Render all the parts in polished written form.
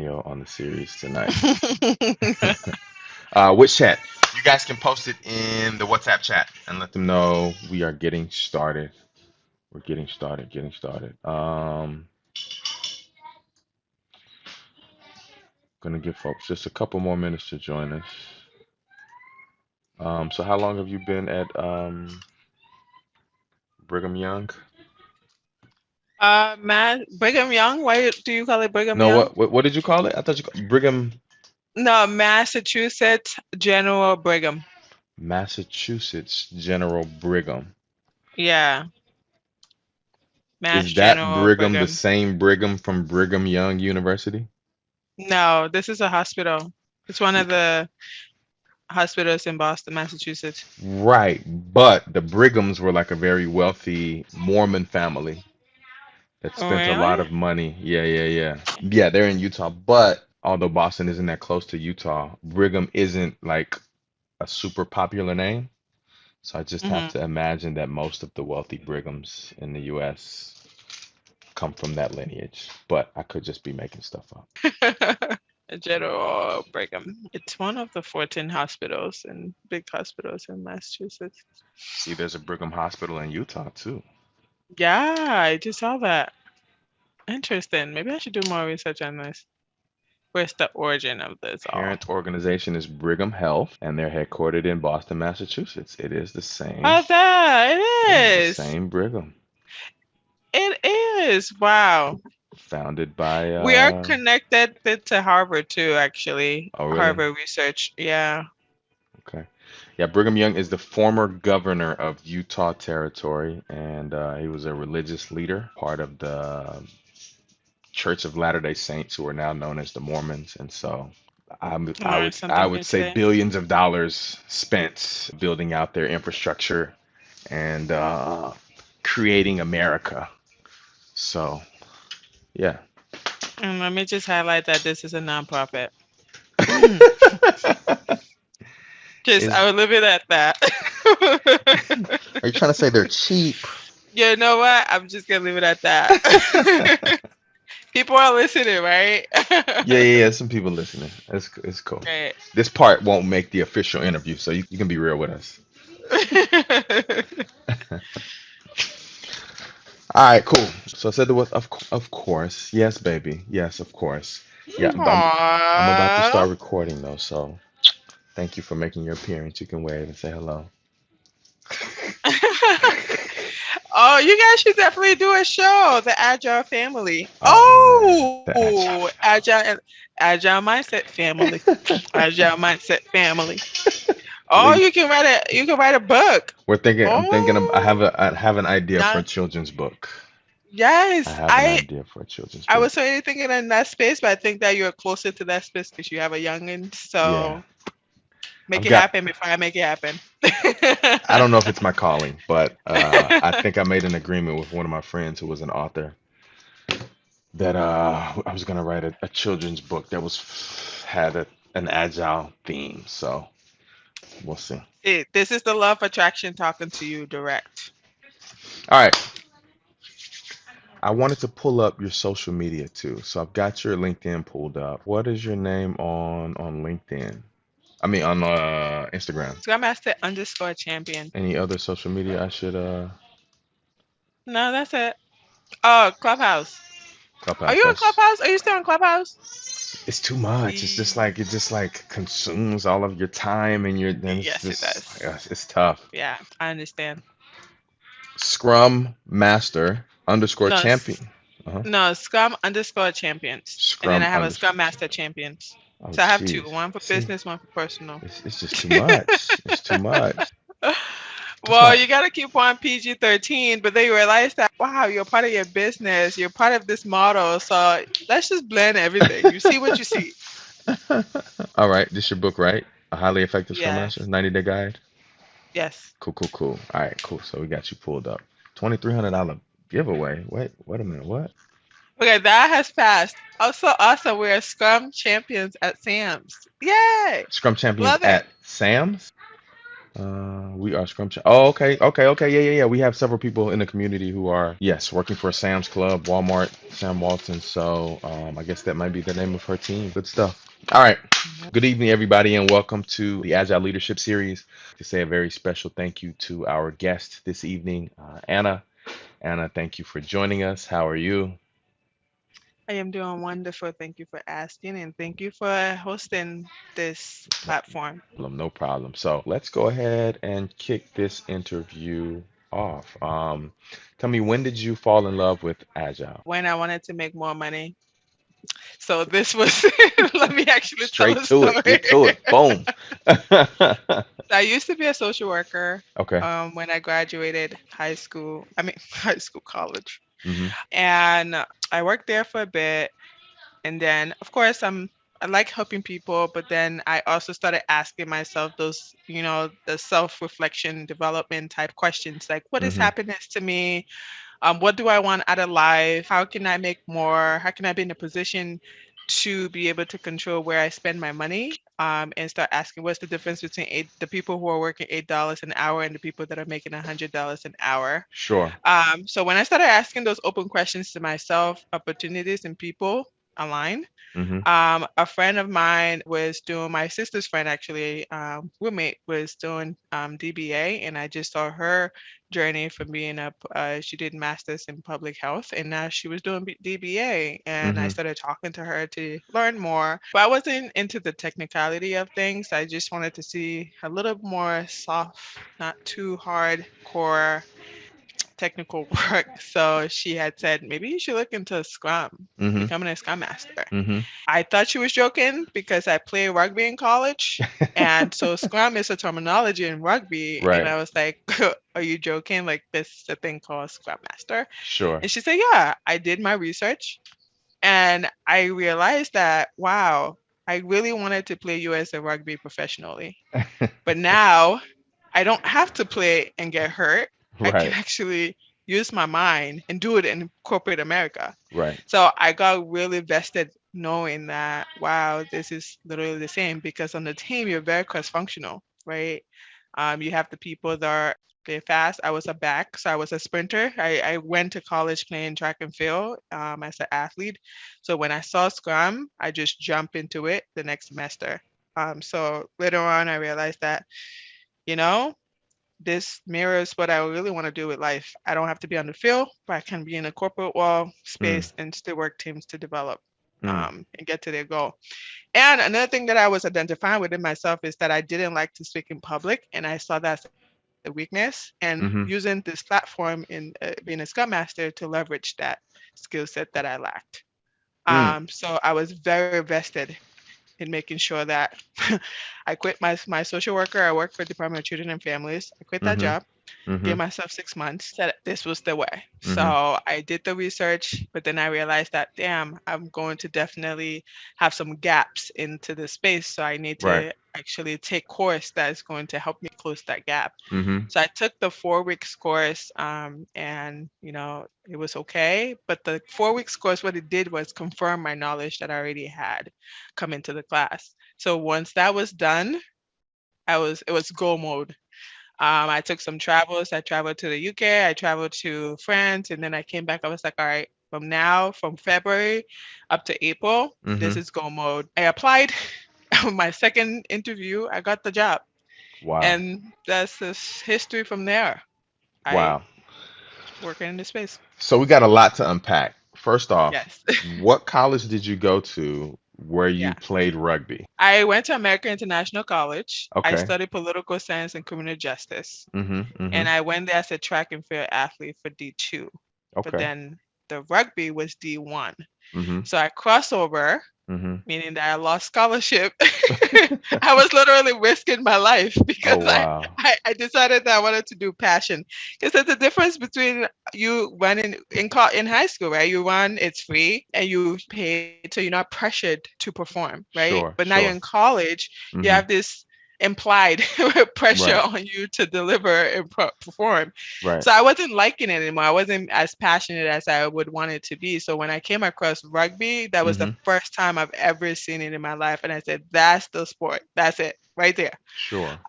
scenario on the series tonight. Which chat? You guys can post it in the WhatsApp chat and let them know we are getting started. We're getting started. Gonna give folks just a couple more minutes to join us. So how long have you been at Brigham Young? Brigham Young. Why do you call it Brigham No, Young? what did you call it? I thought Brigham, No, Massachusetts General Brigham. Massachusetts General Brigham. Yeah, Mass Is that General Brigham the Brigham. same Brigham from Brigham Young University? No, this is a hospital. It's one of the hospitals in Boston, Massachusetts. Right, but the Brighams were like a very wealthy Mormon family that spent a lot Really? of money. Yeah, yeah, yeah. Yeah, they're in Utah, but although Boston isn't that close to Utah, Brigham isn't like a super popular name. So I just have Mm-hmm. to imagine that most of the wealthy Brighams in the US come from that lineage, but I could just be making stuff up. General Brigham. It's one of the 14 hospitals and big hospitals in Massachusetts. See, there's a Brigham Hospital in Utah too. Yeah, I just saw that. Interesting. Maybe I should do more research on this. Where's the origin of this all? Parent organization is Brigham Health, and they're headquartered in Boston, Massachusetts. It is the same, Oh, that yeah, the it is. same Brigham, It is. Wow. founded by, We are connected to Harvard too, actually. oh, really? Harvard Research. Yeah. Okay. Yeah, Brigham Young is the former governor of Utah Territory, and he was a religious leader, part of the Church of Latter-day Saints, who are now known as the Mormons. And so Learn I something would new say today. billions of dollars spent building out their infrastructure and creating America. So yeah. And let me just highlight that this is a nonprofit. Just Is I would leave it at that. Are you trying to say they're cheap? You know what? I'm just gonna leave it at that. People are listening, right? Yeah, yeah, yeah. Some people listening. It's cool. Great. This part won't make the official interview, so you can be real with us. All right, cool. So I said there was, of course, yes, baby, yes, of course, yeah. But I'm about to Aww. start recording though, so thank you for making your appearance. You can wave and say hello. Oh, you guys should definitely do a show, the Agile Family. Oh man, the Oh, Agile Mindset Family. Agile Mindset Family. Oh, we you can write a book. we're thinking. I'm thinking. I Oh, have an idea for a not children's book. I yes. have an idea for a children's I book. was already thinking in that space, but I think that you're closer to that space because you have a youngin. Yeah, So make I've it got. happen before I make it happen. I don't know if it's my calling, but I think I made an agreement with one of my friends who was an author that I was gonna write a children's book that was had an agile theme. So we'll see. This is the love attraction talking to you direct. All right. I wanted to pull up your social media too. So I've got your LinkedIn pulled up. What is your name on LinkedIn? I mean on Instagram. Scrum Master underscore champion. Any other social media I should No, that's it. Oh, Clubhouse. Are Clubhouse? you on That's Clubhouse? Are you still on Clubhouse? it's too much. It's just like it just like consumes all of your time and your then it's Yes, it just does. it's tough. Yeah, I understand. Scrum Master underscore No, champion. Uh-huh. no, Scrum underscore champions. And then Scrum I have a underscore. Scrum Master champions. Oh, So I have two, jeez. one for See, business, one for personal. it's just too much. It's too much. That's Well, why. you got to keep on PG-13, but then you realize that, wow, you're part of your business, you're part of this model. So let's just blend everything. You see what you see. All right, this your book, right? A highly effective Scrum Master, Yes, 90-day guide. yes. Cool, cool, cool. All right, cool. So we got you pulled up. $2,300 giveaway. Wait a minute. What? Okay, that has passed. Also, awesome. We're Scrum champions at Sam's. Yay! Scrum champions Love it. at Sam's? We are Scrum. Oh, okay, okay, okay. Yeah, yeah, yeah. We have several people in the community who are, yes, working for Sam's Club, Walmart, Sam Walton. So I guess that might be the name of her team. Good stuff. All right. Yep. Good evening, everybody, and welcome to the Agile Leadership Series. To say a very special thank you to our guest this evening, Anna. Anna, thank you for joining us. How are you? I am doing wonderful. Thank you for asking and thank you for hosting this platform. No problem. So let's go ahead and kick this interview off. Tell me, when did you fall in love with Agile? When I wanted to make more money. So this was, let me actually tell Straight a to it. story. Get to it. Boom. I used to be a social worker Okay. when I graduated high school. I mean, high school, college. Hmm. And I worked there for a bit. And then, of course, I like helping people, but then I also started asking myself those, the self-reflection development type questions like, what is Hmm. happiness to me? What do I want out of life? How can I make more? How can I be in a position to be able to control where I spend my money? And start asking what's the difference between the people who are working $8 an hour and the people that are making $100 an hour. Sure. So when I started asking those open questions to myself, opportunities and people align. Hmm. A friend of mine was doing, my sister's friend actually, roommate was doing DBA, and I just saw her journey from being she did masters in public health, and now she was doing DBA, and I Hmm. started talking to her to learn more. But I wasn't into the technicality of things. I just wanted to see a little more soft, not too hardcore technical work. So she had said, maybe you should look into Scrum, Hmm. becoming a Scrum Master. Hmm. I thought she was joking because I played rugby in college. And so Scrum is a terminology in rugby. And Right. I was like, are you joking? Like, this is a thing called Scrum Master. Sure. And she said, yeah, I did my research. And I realized that, wow, I really wanted to play US rugby professionally. But now I don't have to play and get hurt. I can Right. actually use my mind and do it in corporate America. Right. So I got really vested knowing that, wow, this is literally the same because on the team, you're very cross functional, right? You have the people that are very fast. I was a back, so I was a sprinter. I went to college playing track and field as an athlete. So when I saw Scrum, I just jumped into it the next semester. So later on, I realized that, you know, this mirrors what I really want to do with life. I don't have to be on the field, but I can be in a corporate wall Mm. space and still work teams to develop Mm. and get to their goal. And another thing that I was identifying within myself is that I didn't like to speak in public, and I saw that as a weakness. And using Hmm. this platform in being a Scrum Master to leverage that skill set that I lacked. Mm. So I was very vested in making sure that I quit my social worker. I worked for Department of Children and Families. I quit that Hmm. job, Hmm. gave myself 6 months, said this was the way. Hmm. So I did the research, but then I realized that, damn, I'm going to definitely have some gaps into the space. So I need Right. to actually take course that is going to help me close that gap. Hmm. So I took the 4 weeks course, and it was okay. But the 4 weeks course, what it did was confirm my knowledge that I already had come into the class. So once that was done, it was go mode. I took some travels. I traveled to the UK, I traveled to France, and then I came back. I was like, all right, from February up to April, this Hmm. is go mode. I applied. My second interview, I got the job. Wow. And that's this history from there. I Wow. working in this space. So we got a lot to unpack. First off, Yes. what college did you go to where you Yeah. played rugby? I went to American International College. I Okay. studied political science and criminal justice. Hmm. Hmm. And I went there as a track and field athlete for D2. But Okay. then the rugby was D1. Hmm. So I crossed over, Hmm. meaning that I lost scholarship. I was literally risking my life because Oh, wow. I decided that I wanted to do passion. Because there's a difference between you running in high school, right? You run, it's free, and you paid, so you're not pressured to perform, right? Sure, But now you're in sure. college, you Hmm. have this. implied pressure Right. on you to deliver and perform. Right. So I wasn't liking it anymore. I wasn't as passionate as I would want it to be. So when I came across rugby, that was the Mm-hmm. first time I've ever seen it in my life. And I said, that's the sport. That's it right there. Sure.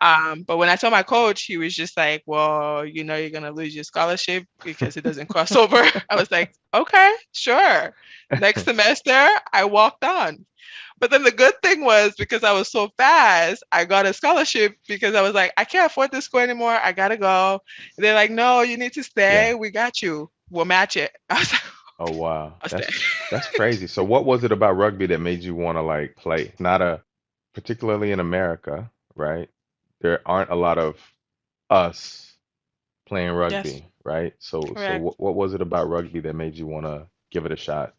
But when I told my coach, he was just like, well, you know, you're going to lose your scholarship because it doesn't cross over. I was like, okay, sure. Next semester, I walked on. But then the good thing was because I was so fast, I got a scholarship because I was like, I can't afford this school anymore. I gotta go. And they're like, no, you need to Yeah. stay. We got you. We'll match it. I was like, Oh wow. I'll stay. That's crazy. So what was it about rugby that made you want to like play? Not a particularly in America, right? There aren't a lot of us playing Yes, rugby, right? So correct. what was it about rugby that made you want to give it a shot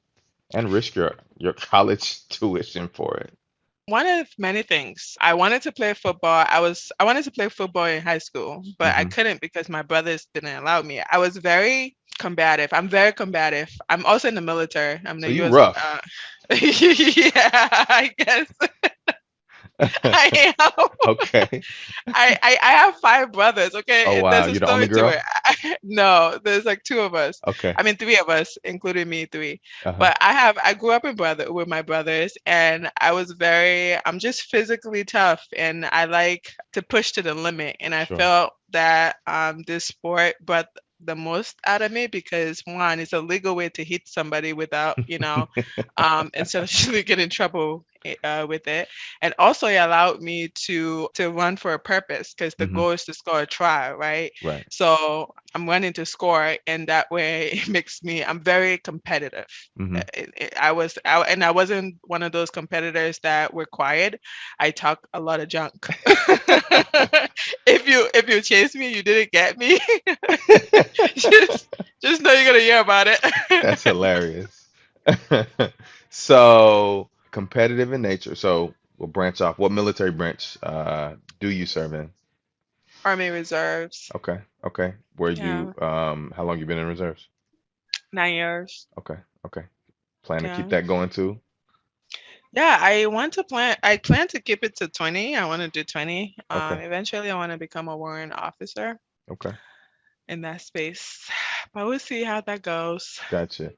and risk your college tuition for it? One of many things. I wanted to play football. I wanted to play football in high school, but I Hmm. couldn't because my brothers didn't allow me. I was very combative. I'm very combative. I'm also in the military. I'm in So the you US. rough. Yeah, I guess I am. Okay. I have five brothers, Oh okay? And wow, there's a you're the only story to girl? it. No, there's like two of us. Okay. I mean, three of us, including me, three. Uh-huh. But I grew up with my brothers, and I'm just physically tough, and I like to push to the limit. And I Sure. felt that this sport brought the most out of me because one, it's a legal way to hit somebody without, instead of actually get in trouble with it. And also it allowed me to run for a purpose because the Hmm. goal is to score a try, right? Right. So I'm running to score, and that way it makes me. I'm very competitive. Hmm. And I wasn't one of those competitors that were quiet. I talk a lot of junk. If you chase me, you didn't get me. just just know you're gonna hear about That's it. hilarious. So competitive in nature. So we'll branch off. What military branch do you serve in? Army reserves. Okay, okay. Where you Yeah, how long you been in reserves? 9 years. Okay, okay. Plan to keep Yeah. that going too? Yeah, I plan to keep it to 20. I want to do 20. Okay, Eventually I want to become a warrant officer okay. in that space. But we'll see how that goes. Gotcha.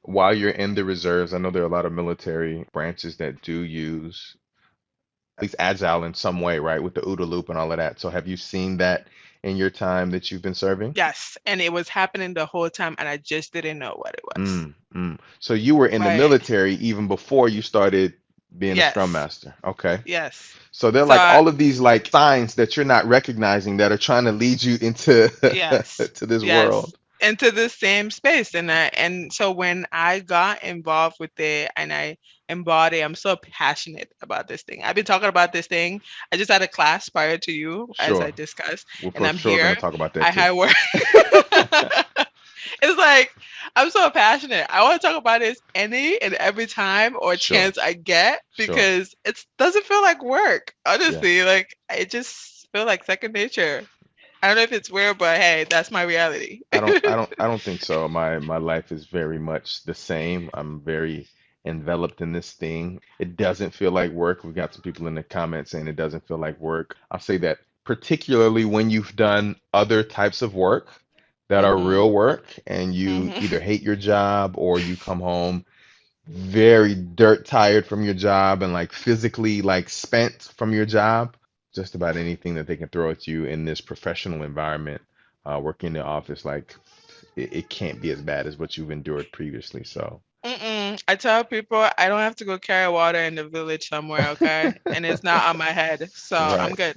While you're in the reserves, I know there are a lot of military branches that do use at least agile in some way, right? With the OODA loop and all of that. So have you seen that in your time that you've been serving? Yes, and it was happening the whole time and I just didn't know what it was. Mm, mm. So you were in the Right. military even before you started being a Scrum Yes. Master. Okay. Yes. So they're So like all of these like signs that you're not recognizing that are trying to lead you into yes. to this Yes. world. Into the same space. And so when I got involved with it and I embody, I'm so passionate about this thing. I've been talking about this thing. I just had a class prior to you, as I Sure. discussed, We're and for I'm sure going here. to talk about that I too. had work. It's like I'm so passionate. I want to talk about this any and every time or Sure. chance I get Sure. because it doesn't feel like work. Yeah. Honestly, like it just feel like second nature. I don't know if it's weird, but hey, that's my reality. I don't think so. My life is very much the same. I'm very enveloped in this thing. It doesn't feel like work. We've got some people in the comments saying it doesn't feel like work. I'll say that particularly when you've done other types of work that are Mhm. real work and you Mhm. either hate your job or you come home very dirt tired from your job and like physically like spent from your job, just about anything that they can throw at you in this professional environment, working in the office, like it can't be as bad as what you've endured previously. So, Mm-mm. I tell people I don't have to go carry water in the village somewhere, okay? And it's not on my head, so I'm right. good.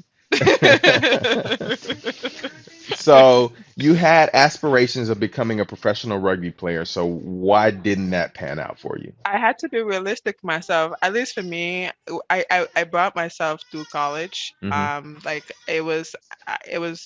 So you had aspirations of becoming a professional rugby player. So why didn't that pan out for you? I had to be realistic myself. At least for me, I brought myself through college. Hmm. Like it was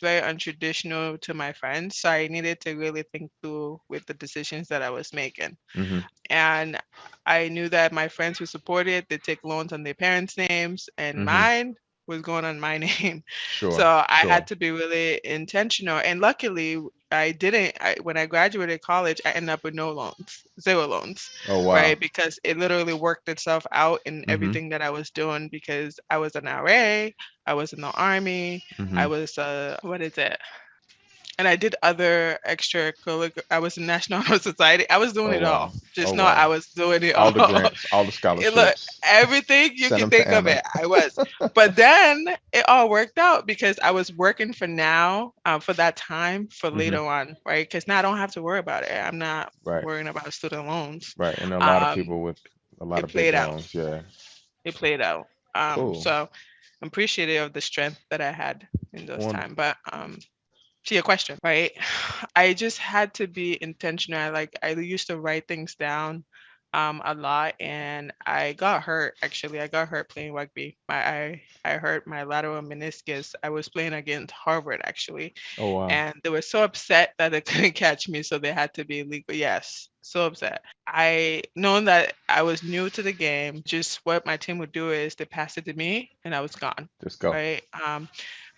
very untraditional to my friends, so I needed to really think through with the decisions that I was making. Hmm. And I knew that my friends who supported, they take loans on their parents' names and Hmm. mine. was going on my name. So Sure, I sure. had to be really intentional. And luckily, I didn't. When I graduated college, I ended up with no loans, zero loans, Oh wow. right? Because it literally worked itself out in Mm-hmm. everything that I was doing because I was an RA, I was in the army, I Mm-hmm. was what is it? And I did other extracurricular. I was in National Honor Society. I was doing Oh it wow. all. Oh Just know wow. I was doing it All the all. grants, all the Look, scholarships. everything you Send can them to think of Anna. it, I was. But then it all worked out because I was working for now, for that time, for Mm-hmm. later on, right? Because now I don't have to worry about it. I'm not Right. worrying about student loans. Right. And there are a lot of Um, people with a lot it of big played out. loans. Yeah. It played out. Cool. So I'm appreciative of the strength that I had in those times. Wonderful. But to your question, right? I just had to be intentional. I used to write things down a lot, and I got hurt. Actually, I got hurt playing rugby. I hurt my lateral meniscus. I was playing against Harvard actually, Oh wow. and they were so upset that they couldn't catch me, so they had to be illegal. Yes, so upset. I known that I was new to the game. Just what my team would do is they pass it to me, and I was gone. Just go. Right.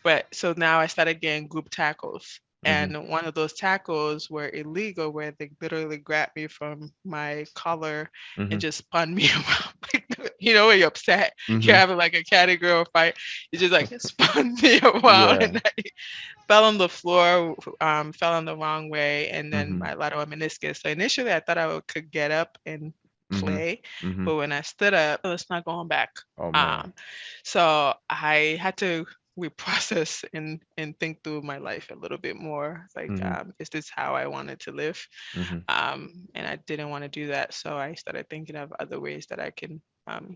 But so now I started getting group tackles. Mm-hmm. And one of those tackles were illegal, where they literally grabbed me from my collar Mm-hmm. and just spun me around. When you're upset, you're Mm-hmm. having like a cat and girl fight. You just like spun me around, Yeah. and I fell on the floor, fell on the wrong way, and then Mm-hmm. my lateral meniscus. So initially, I thought could get up and Mm-hmm. play, Mm-hmm. but when I stood up, it was not going back. Oh man. Um, so I had to reprocess and think through my life a little bit more. Like, Mm-hmm. is this how I wanted to live? Mm-hmm. And I didn't want to do that, so I started thinking of other ways that I can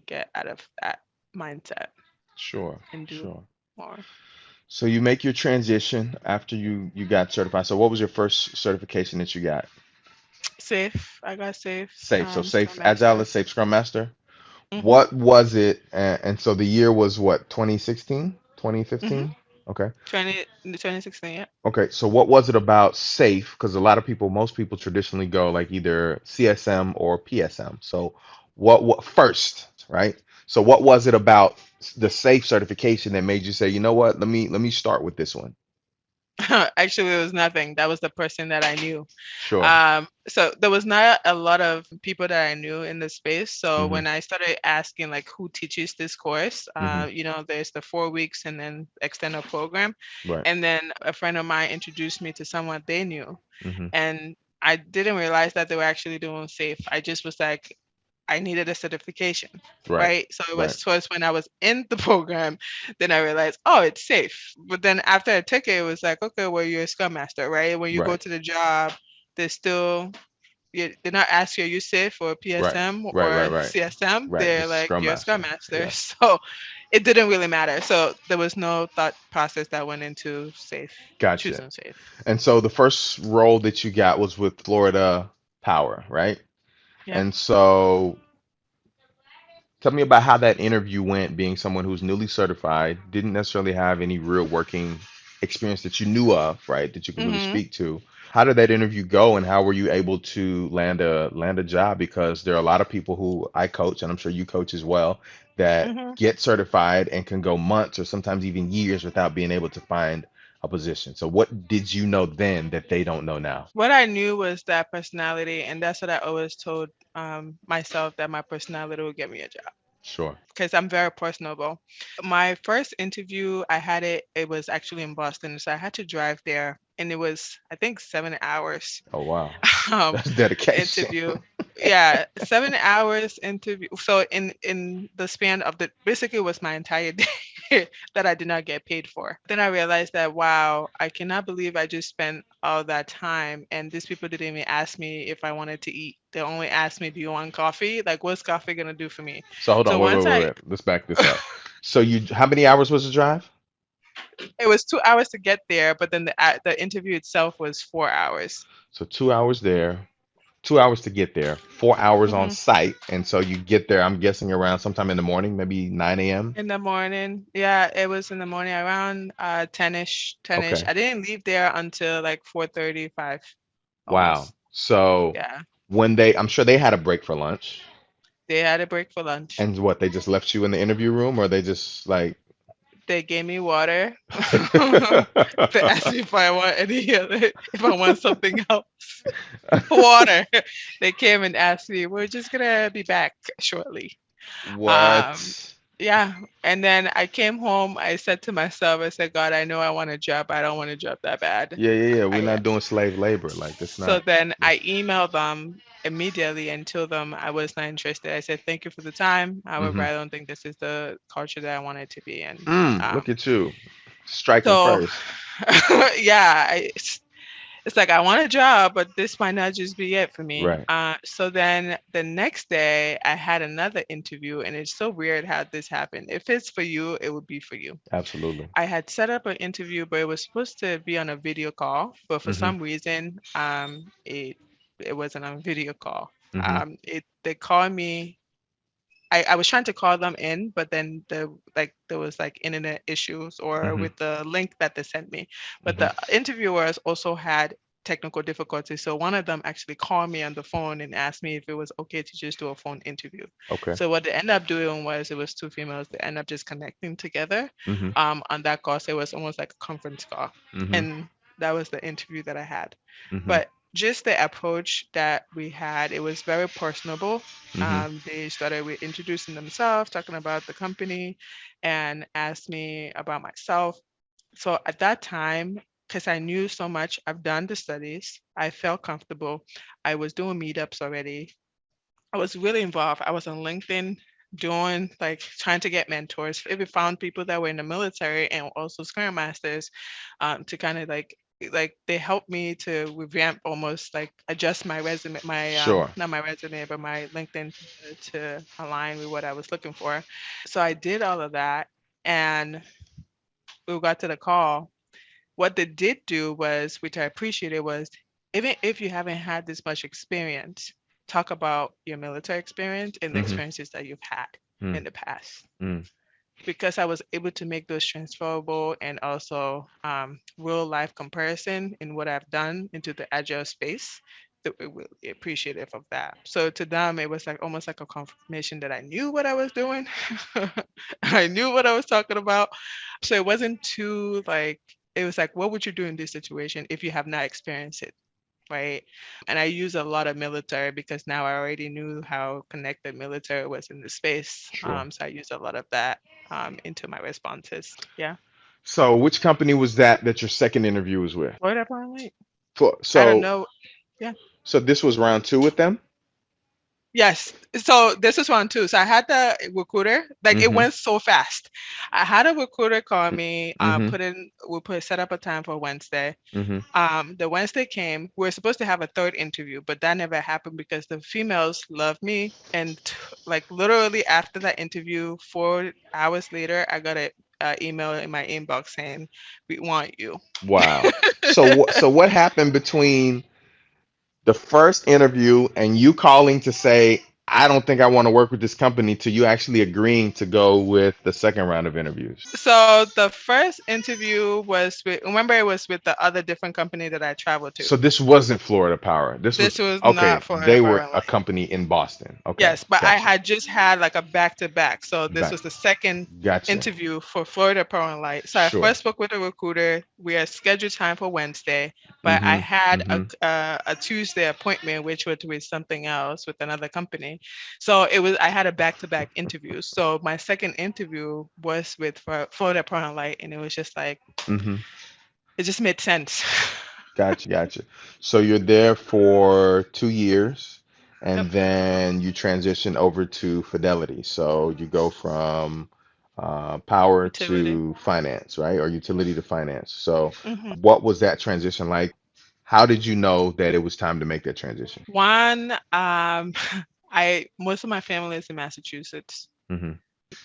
get out of that mindset Sure. and do Sure. more. So you make your transition after you got certified. So what was your first certification that you got? Safe. I got safe. Safe. So Scrum safe agile Master. is safe Scrum Master. Mhm. What was it? And so the year was what, 2016, Mhm. 2015? Okay. 2016. Yeah. Okay. So what was it about safe? Because a lot of people, most people traditionally go like either CSM or PSM. So what first, right? So what was it about the safe certification that made you say, you know what, let me start with this one? Actually, it was nothing. That was the person that I knew. Sure. So there was not a lot of people that I knew in the space. So Mm-hmm. when I started asking like who teaches this course, Mm-hmm. there's the 4 weeks and then extended program, Right. and then a friend of mine introduced me to someone they knew, Mm-hmm. and I didn't realize that they were actually doing safe. I just was like, I needed a certification, Right. right? So it Right. was towards when I was in the program, then I realized, oh, it's safe. But then after I took it, it was like, okay, well, you're a scrum master, right? When you go Right. to the job, they're still, they're not asking you, are you safe or Right. PSM Right. Right. or Right. CSM? Right. They're Just like, Scrum you're a scrum Master. master. Yeah. So it didn't really matter. So there was no thought process that went into safe, Gotcha. choosing safe. And so the first role that you got was with Florida Power, right? Yeah. And so tell me about how that interview went, being someone who's newly certified, didn't necessarily have any real working experience that you knew of, right? That you could really Mhm. speak to. How did that interview go, and how were you able to land a job? Because there are a lot of people who I coach, and I'm sure you coach as well, that Mhm. get certified and can go months or sometimes even years without being able to find a position. So what did you know then that they don't know now? What I knew was that personality, and that's what I always told myself, that my personality would get me a job Sure. because I'm very personable. My first interview, I had it. It was actually in Boston, so I had to drive there, and it was I think 7 hours Oh wow. um, That's dedication. interview. Yeah, 7 hours interview. So in the span of the basically was my entire day that I did not get paid for. Then I realized that wow, I cannot believe I just spent all that time, and these people didn't even ask me if I wanted to eat. They only asked me, "Do you want coffee?" Like, what's coffee gonna do for me? So hold on, So wait, wait, once wait, I wait. Let's back this up. So how many hours was the drive? it was 2 hours to get there, but then the interview itself was 4 hours. So 2 hours there, 2 hours to get there, 4 hours on Hmm. site, and so you get there. I'm guessing around sometime in the morning, maybe 9 a.m. In the morning. Yeah, it was in the morning around 10ish, 10ish. Okay. I didn't leave there until like 4:35 Wow. almost. So Yeah. I'm sure they had a break for lunch, They had a break for lunch. and what, they just left you in the interview room, or they just like, They gave me water. They asked me if I want any other, if I want something else. Water. They came and asked me, "We're just gonna be back shortly." Um, What? yeah. And then I came home. I said to myself, I said, God, I know I want a job. I don't want a job that bad. Yeah, yeah, yeah. We're I not doing slave labor. Like that's So not. then Yeah. I emailed them immediately and told them I was not interested. I said, thank you for the time. However, Mm-hmm. I don't think this is the culture that I wanted to be in. Look Um, at you, striking so, first. yeah, it's like I want a job, but this might not just be it for me. Right. So then the next day, I had another interview, and it's so weird how this happened. If it's for you, it would be for you. Absolutely. I had set up an interview, but it was supposed to be on a video call, but for Mm-hmm. some reason, it wasn't on a video call. Mm-hmm. They called me. I was trying to call them in, but then there was like internet issues or Mm-hmm. with the link that they sent me. But Mm-hmm. the interviewers also had technical difficulties. So one of them actually called me on the phone and asked me if it was okay to just do a phone interview. Okay. So what they ended up doing was it was two females. They ended up just connecting together Mm-hmm. on that call. So it was almost like a conference call. Mm-hmm. And that was the interview that I had. Mm-hmm. But just the approach that we had, it was very personable. Mm-hmm. They started with introducing themselves, talking about the company, and asked me about myself. So at that time, because I knew so much, I've done the studies, I felt comfortable. I was doing meetups already. I was really involved. I was on LinkedIn doing like trying to get mentors. If we found people that were in the military and also Scrum Masters, to kind of like they helped me to revamp almost like adjust my resume, my Sure. not my resume, but my LinkedIn to align with what I was looking for. So I did all of that, and we got to the call. What they did do was, which I appreciated, was even if you haven't had this much experience, talk about your military experience and the Mm-hmm. experiences that you've had Mm. in the past. Mm. Because I was able to make those transferable and also real life comparison in what I've done into the agile space. They were really appreciative of that. So to them, it was like almost like a confirmation that I knew what I was doing. I knew what I was talking about. So it wasn't too like, it was like, what would you do in this situation if you have not experienced it? Right. And I use a lot of military because now I already knew how connected military was in the space. Sure. So I use a lot of that into my responses. Yeah. So, which company was that your second interview was with? What up, Arlene? For, I don't so, know. Yeah. so this was round two with them? Yes. So this is one too. So I had the recruiter, like it Mm-hmm. went so fast. I had a recruiter call me, Mm-hmm. set up a time for Wednesday. Mm-hmm. The Wednesday came. We were supposed to have a third interview, but that never happened because the females loved me. And like literally after that interview, 4 hours later, I got a email in my inbox saying, "We want you." Wow. So what happened between the first interview and you calling to say, I don't think I want to work with this company to you actually agreeing to go with the second round of interviews? So the first interview was with, remember, it was with the other different company that I traveled to. So this wasn't Florida Power. This was This was okay. not for They Power were and a Light. company in Boston. Okay, Yes, but I gotcha, had just had like a back to back. So this back, was the second gotcha. interview for Florida Power and Light. So I Sure. first spoke with a recruiter. We had scheduled time for Wednesday, but I Mm-hmm. had Mm-hmm. a Tuesday appointment, which was with something else with another company. So it was I had a back to back interview. So my second interview was with Florida Power and Light, and it was just like Mm-hmm. it just made sense. Gotcha, gotcha. So you're there for 2 years, Yep, and then you transition over to Fidelity. So you go from power utility. to finance, right? Or utility to finance. So hmm what was that transition like? How did you know that it was time to make that transition? One, I most of my family is in Massachusetts, Mm-hmm.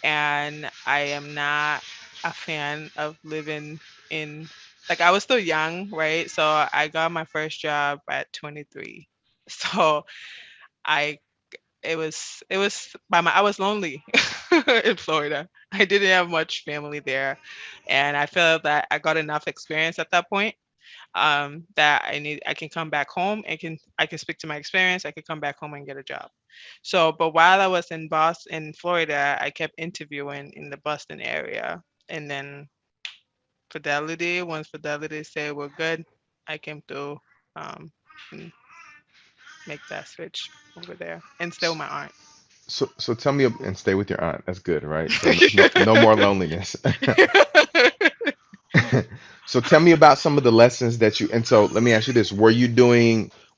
and I am not a fan of living in like I was still young, right? So I got my first job at 23. So I it was by my I was lonely in Florida. I didn't have much family there, and I felt that I got enough experience at that point that I can come back home and I can speak to my experience. I could come back home and get a job. So, but while I was in Boston, in Florida, I kept interviewing in the Boston area. And then Fidelity, once Fidelity said we're good, I came through um, and make that switch over there and stay with my aunt. So tell me and stay with your aunt. That's good, right? So no more loneliness. So tell me about some of the lessons that you, and so let me ask you this.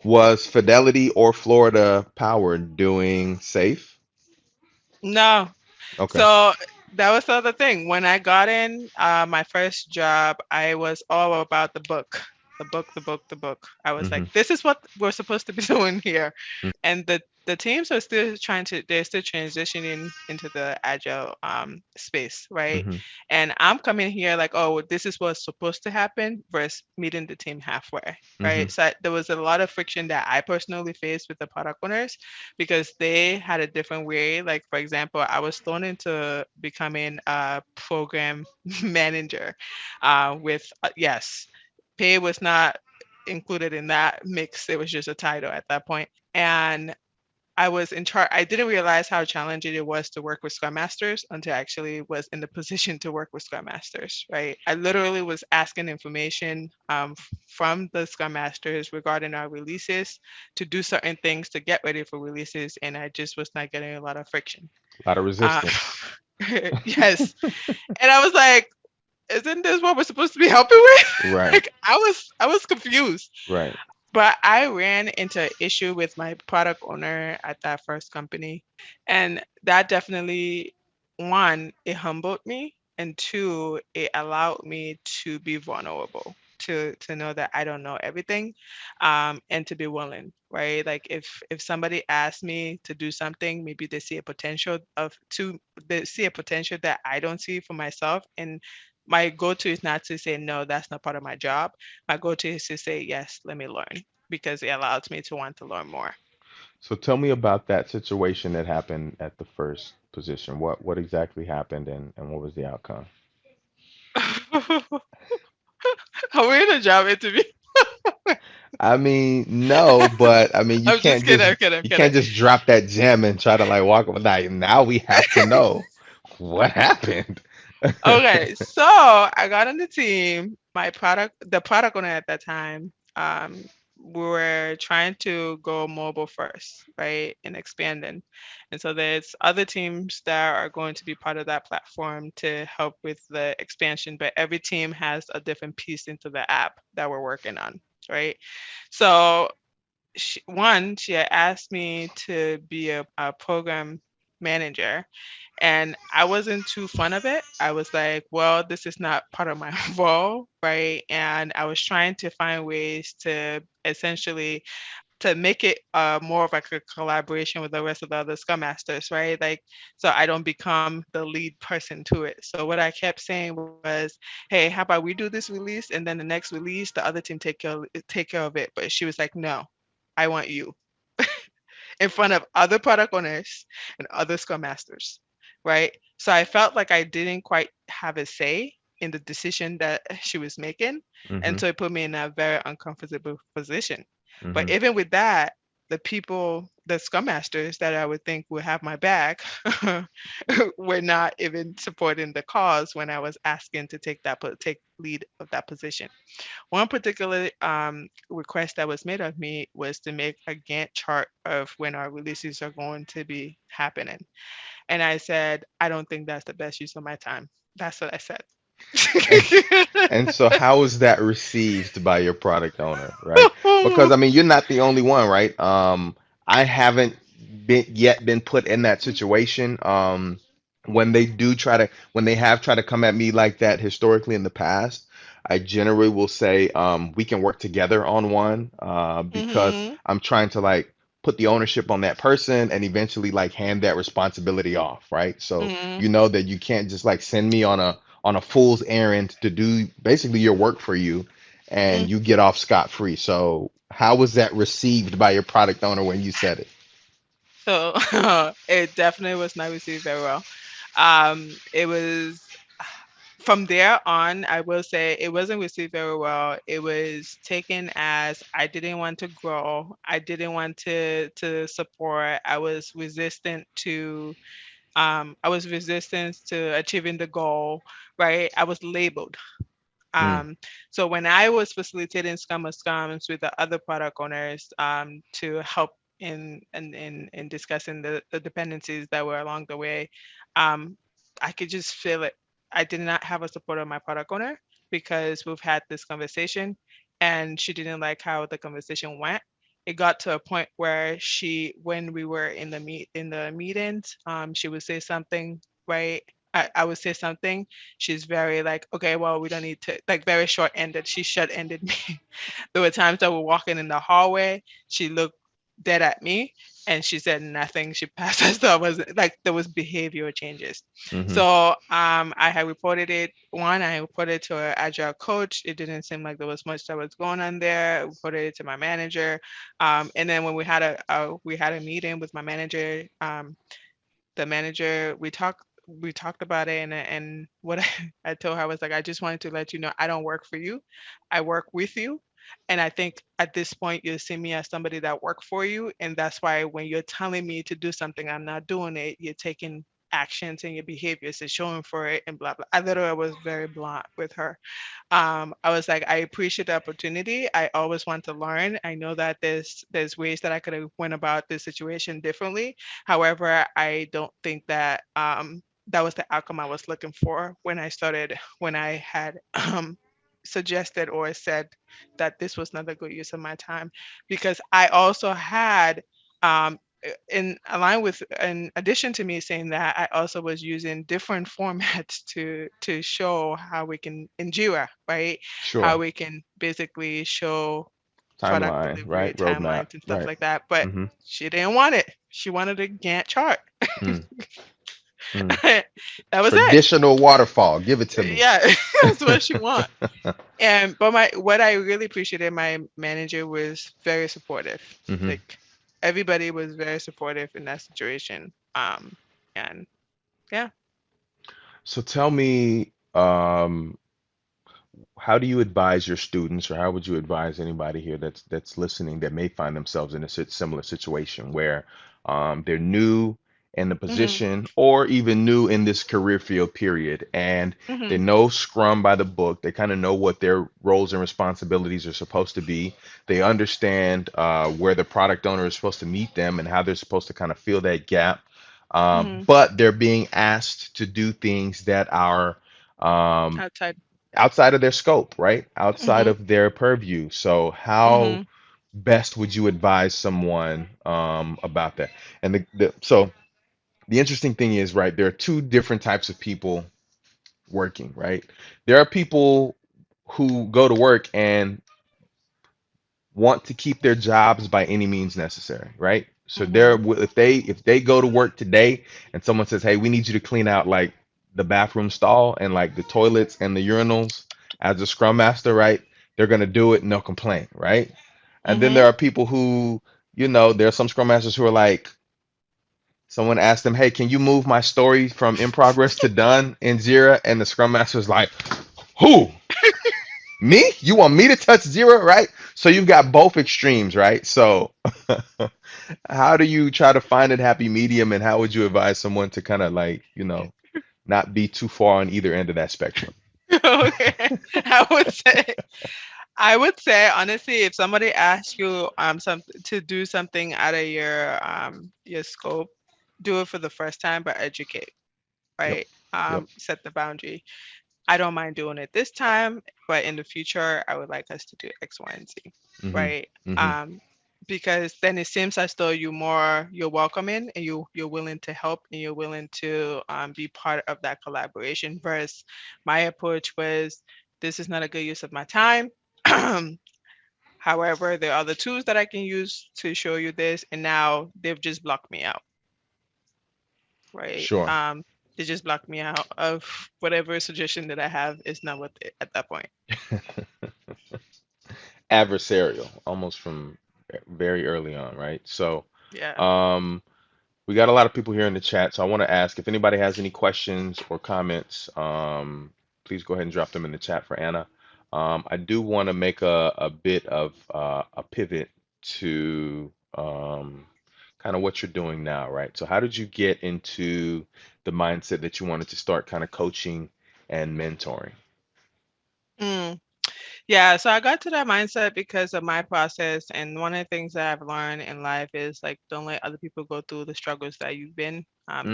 Was Fidelity or Florida Power doing safe? No. Okay. So that was the other thing. When I got in my first job, I was all about the book, the book, the book, the book. I was like, Mm-hmm. this is what we're supposed to be doing here. And the teams are still they're still transitioning into the agile space, right? Mm-hmm. And I'm coming here like, oh, this is what's supposed to happen versus meeting the team halfway, Mm-hmm. right? So there was a lot of friction that I personally faced with the product owners because they had a different way. Like, for example, I was thrown into becoming a program manager with, yes, pay was not included in that mix. It was just a title at that point. And I was in charge. I didn't realize how challenging it was to work with Scrum Masters until I actually was in the position to work with Scrum Masters, right? I literally was asking information from the Scrum Masters regarding our releases to do certain things to get ready for releases, and I just was not getting a lot of friction. A lot of Uh, resistance. yes. And I was like, isn't this what we're supposed to be helping with? Right. Like I was confused. Right. But I ran into an issue with my product owner at that first company. And that definitely, one, it humbled me. And two, it allowed me to be vulnerable, to know that I don't know everything, and to be willing, right? Like if somebody asks me to do something, maybe they see a potential that I don't see for myself. And my go-to is not to say, no, that's not part of my job. My go-to is to say, yes, let me learn because it allows me to want to learn more. So tell me about that situation that happened at the first position. What exactly happened and what was the outcome? Are we in a job interview? I mean, no, but I mean, I'm just kidding. I'm kidding. I'm you kidding. can't just drop that gem and try to like walk with that. Now we have to know what happened. Okay, so I got on the team. The product owner at that time, we were trying to go mobile first, right, and expanding. And so there's other teams that are going to be part of that platform to help with the expansion, but every team has a different piece into the app that we're working on, right? So she had asked me to be a program manager, and I wasn't too fun of it. I was like, well, this is not part of my role, right? And I was trying to find ways to essentially to make it more of like a collaboration with the rest of the other scrum masters, right? Like, so I don't become the lead person to it. So what I kept saying was, hey, how about we do this release, and then the next release the other team take care of it. But she was like, no, I want you in front of other product owners and other scrum masters, right? So I felt like I didn't quite have a say in the decision that she was making. Hmm. And so it put me in a very uncomfortable position. But Hmm. even with that, the scrum masters that I would think would have my back, were not even supporting the cause when I was asking to take lead of that position. One particular request that was made of me was to make a Gantt chart of when our releases are going to be happening. And I said, I don't think that's the best use of my time. That's what I said. And and so how is that received by your product owner, right? Because I mean, you're not the only one, right? I haven't been put in that situation. When they have tried to come at me like that historically in the past, I generally will say, we can work together on one, because Hmm. I'm trying to like put the ownership on that person and eventually like hand that responsibility off, right? So Hmm. you know that you can't just like send me on a fool's errand to do basically your work for you and you get off scot-free. So how was that received by your product owner when you said it? So it definitely was not received very well. It was from there on, I will say it wasn't received very well. It was taken as I didn't want to grow. I didn't want to support. I was resistant to I was resistant to achieving the goal, right? I was labeled. Mm, Um, so when I was facilitating Scrum of Scrums with the other product owners to help in discussing the dependencies that were along the way, um, I could just feel it. I did not have a support of my product owner because we've had this conversation and she didn't like how the conversation went. It got to a point where when we were in the meetings, she would say something, right? I would say something. She's very like, okay, well, we don't need to, like, very short ended. She short ended me. There were times that we're walking in the hallway. She looked dead at me and she said nothing. She passed us. So I was like, there was behavioral changes. mm-hmm. So I had reported it. One, I reported it to an agile coach. It didn't seem like there was much that was going on there. I reported it to my manager. And then when we had a meeting with my manager, the manager, we talked about it, and what I told her, I was like, I just wanted to let you know I don't work for you. I work with you. And I think at this point you see me as somebody that work for you. And that's why when you're telling me to do something, I'm not doing it. You're taking actions and your behaviors and showing for it and blah blah. I literally was very blunt with her. I was like, I appreciate the opportunity. I always want to learn. I know that there's ways that I could have went about this situation differently. However, I don't think that that was the outcome I was looking for when I had suggested or said that this was not a good use of my time, because I also had in addition to me saying that, I also was using different formats to show how we can in Jira, right? How Sure. we can basically show product Timeline, delivery right? Roadmap, timelines and stuff right? like that. But Mm-hmm. she didn't want it. She wanted a Gantt chart. Mm, mm. That was it. Traditional waterfall. Give it to me. Yeah, that's what she want. And but my what I really appreciated, my manager was very supportive. Hmm. Like, everybody was very supportive in that situation. And yeah. So tell me, how do you advise your students, or how would you advise anybody here that's listening that may find themselves in a similar situation where they're new in the Mhm. position or even new in this career field period, and they Mhm. know Scrum by the book. They kind of know what their roles and responsibilities are supposed to be. They understand where the product owner is supposed to meet them and how they're supposed to kind of fill that gap. Mhm. But they're being asked to do things that are um, Outside. outside of their scope, right? Outside Mhm. of their purview. So how Mhm. best would you advise someone about that? And so the interesting thing is, right, there are two different types of people working, right? There are people who go to work and want to keep their jobs by any means necessary, right? So Mhm. if they go to work today and someone says, "Hey, we need you to clean out like the bathroom stall and like the toilets and the urinals as a scrum master," right? They're gonna do it and they'll complain, right? And then there Mhm. are people who, there are some scrum masters who are like, someone asked them, "Hey, can you move my story from in progress to done in Jira?" And the scrum master's like, "Who? Me? You want me to touch zero, right?" So you've got both extremes, right? So how do you try to find a happy medium, and how would you advise someone to kind of like, not be too far on either end of that spectrum? Okay. I would say I would say honestly, if somebody asks you to do something out of your scope, do it for the first time, but educate, Yep. right? Yep. Set the boundary. I don't mind doing it this time, but in the future, I would like us to do X, Y, and Z, Mm-hmm. right? Mm-hmm. Um, because then it seems as though you're welcoming and you're willing to help and you're willing to be part of that collaboration. Versus my approach was, this is not a good use of my time. However, there are other tools that I can use to show you this, and now they've just blocked me out, right? Sure. They just blocked me out of whatever suggestion that I have is not worth it at that point. Adversarial, almost from very early on, right? So, Yeah. um, we got a lot of people here in the chat, so I want to ask if anybody has any questions or comments, please go ahead and drop them in the chat for Anna. I do want to make a bit of a pivot to kind of what you're doing now, right? So how did you get into the mindset that you wanted to start kind of coaching and mentoring? Mm. Yeah, so I got to that mindset because of my process. And one of the things that I've learned in life is like, don't let other people go through the struggles that you've been,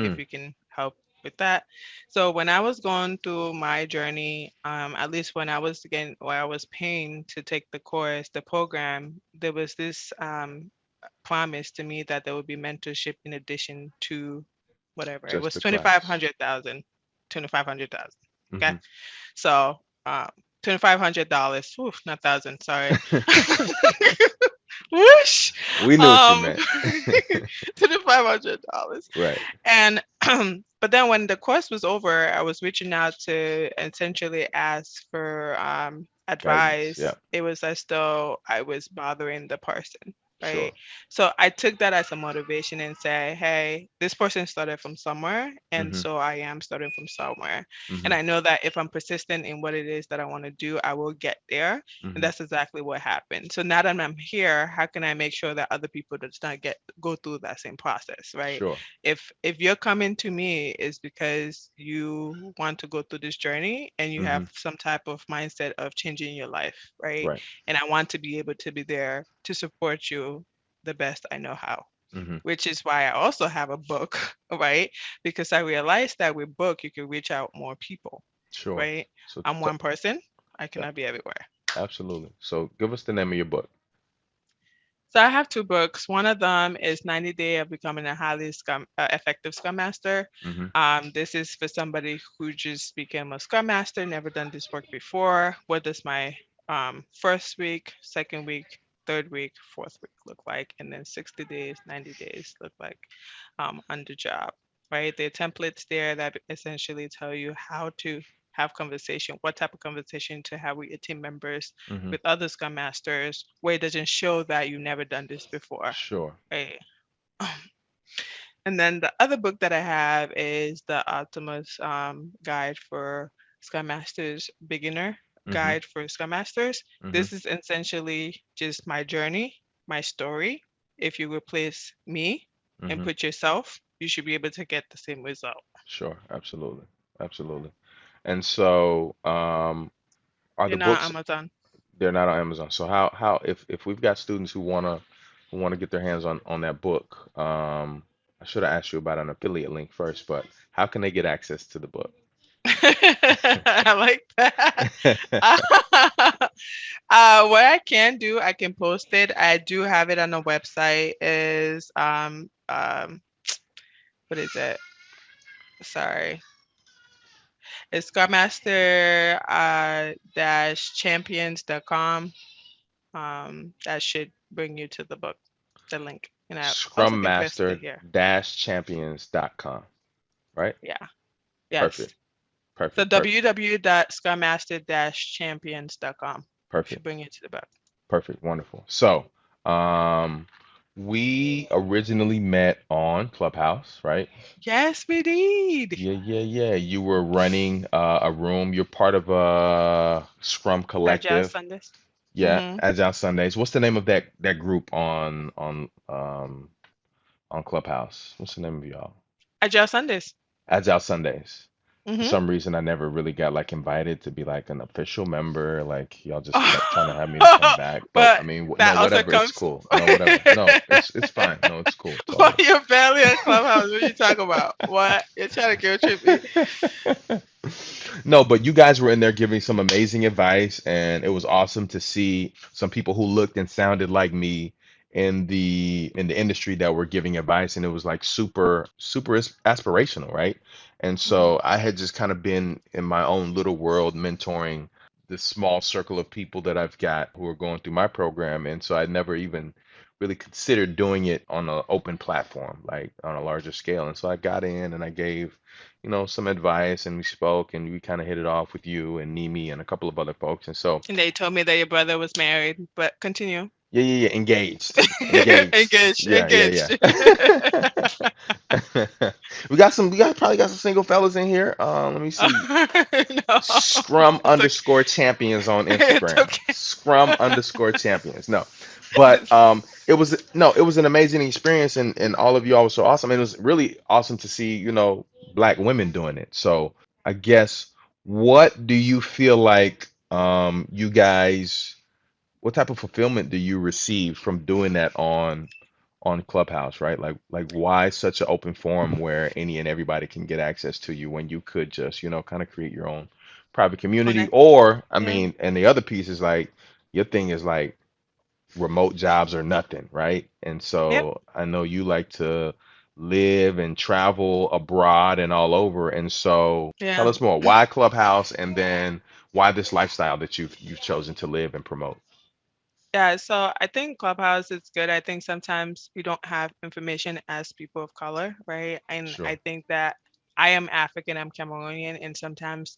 if Mm, you can help with that. So when I was going through my journey, at least when I was getting, where I was paying to take the course, the program, there was this promise to me that there would be mentorship in addition to whatever. It just was the class. 2,500,000, 2,500,000. Okay. Hmm. So, $2,500. Oof, not thousand. Sorry. Whoosh. We knew what you Um, meant. $2,500. Right. And but then when the course was over, I was reaching out to essentially ask for Guidance. Yeah. advice. It was as though I was bothering the person, Sure. right? So I took that as a motivation and say, hey, this person started from somewhere, and Hmm. so I am starting from somewhere. And Hmm. I know that if I'm persistent in what it is that I want to do, I will get there. And Hmm. that's exactly what happened. So now that I'm here, how can I make sure that other people does not get go through that same process, right? Sure. If you're coming to me is because you want to go through this journey and you have Hmm. some type of mindset of changing your life, right? Right. And I want to be able to be there to support you the best I know how, Hmm. which is why I also have a book, right? Because I realized that with book you can reach out more people, Sure. right? So, I'm one person, I yeah, cannot be everywhere. absolutely. So, give us the name of your book. So I have two books. One of them is 90 Day of Becoming a Highly Effective Scrum Master. Hmm. This is for somebody who just became a Scrum Master, never done this work before. What does my first week, second week, third week, fourth week look like? And then 60 days, 90 days look like on the job, right? There are templates there that essentially tell you how to have conversation, what type of conversation to have with your team members, Hmm. with other scrum masters, where it doesn't show that you've never done this before, Sure. right? And then the other book that I have is the Optimus Guide for Scrum Masters, Beginner Hmm. Guide for Scrum Masters. Hmm. This is essentially just my journey, my story. If you replace me and Hmm. put yourself, you should be able to get the same result. Sure. Absolutely. Absolutely. And so, are the You're not books, on Amazon. they're not on Amazon. So how if we've got students who wanna get their hands on that book, I should have asked you about an affiliate link first, but how can they get access to the book? I like that. What I can do, I can post it. I do have it on the website. Is what is it? Sorry, it's Scrummaster dash champions.com. That should bring you to the book, the link, and I also can paste it here. Scrummaster-champions.com, right? Yeah. Yes. Perfect. So Perfect. Perfect. www.scrummaster-champions.com Perfect. should bring you to the book. Perfect. Wonderful. So, um, we originally met on Clubhouse, right? Yes, we did. Yeah, yeah, yeah. You were running a room. You're part of a Scrum Agile Collective. Sundays. Yeah, Mm-hmm. Agile Sundays. What's the name of that group on Clubhouse? What's the name of y'all? Agile Sundays. Agile Sundays. For Mm-hmm. some reason, I never really got like invited to be like an official member. Like y'all just kept trying to have me to come back. But I But mean, no, that also whatever. It's comes. cool. No, whatever. No, it's fine. No, it's cool. Why Totally. you're barely at Clubhouse? What you talking about? What? You're trying to guilt trip me? No, but you guys were in there giving some amazing advice, and it was awesome to see some people who looked and sounded like me in the industry that were giving advice, and it was like super super aspirational, right? And Mhm. so I had just kind of been in my own little world mentoring this small circle of people that I've got who are going through my program, and so I never even really considered doing it on an open platform, like on a larger scale. And so I got in and I gave some advice and we spoke and we kind of hit it off with you and Nimi and a couple of other folks. And so, And they told me that your brother was married, but continue. yeah, yeah, yeah, engaged, engaged. Engaged, Yeah, yeah, engaged. yeah. Probably got some single fellas in here. Let me see. No, Scrum it's okay. underscore champions on It's Instagram. okay. Scrum underscore champions. No. But it was no, it was an amazing experience, and all of you all were so awesome. And it was really awesome to see, black women doing it. So I guess, what do you feel like, you guys, what type of fulfillment do you receive from doing that on Clubhouse, right? Like why such an open forum where any and everybody can get access to you when you could just, kind of create your own private community? Connect. Or, I Yeah. mean, and the other piece is like, your thing is like remote jobs or nothing, right? And Yep. so I know you like to live and travel abroad and all over. And so tell Yeah. us more. Why Clubhouse, and then why this lifestyle that you've chosen to live and promote? Yeah, so I think Clubhouse is good. I think sometimes we don't have information as people of color, right? And I Sure. think that I am African, I'm Cameroonian, and sometimes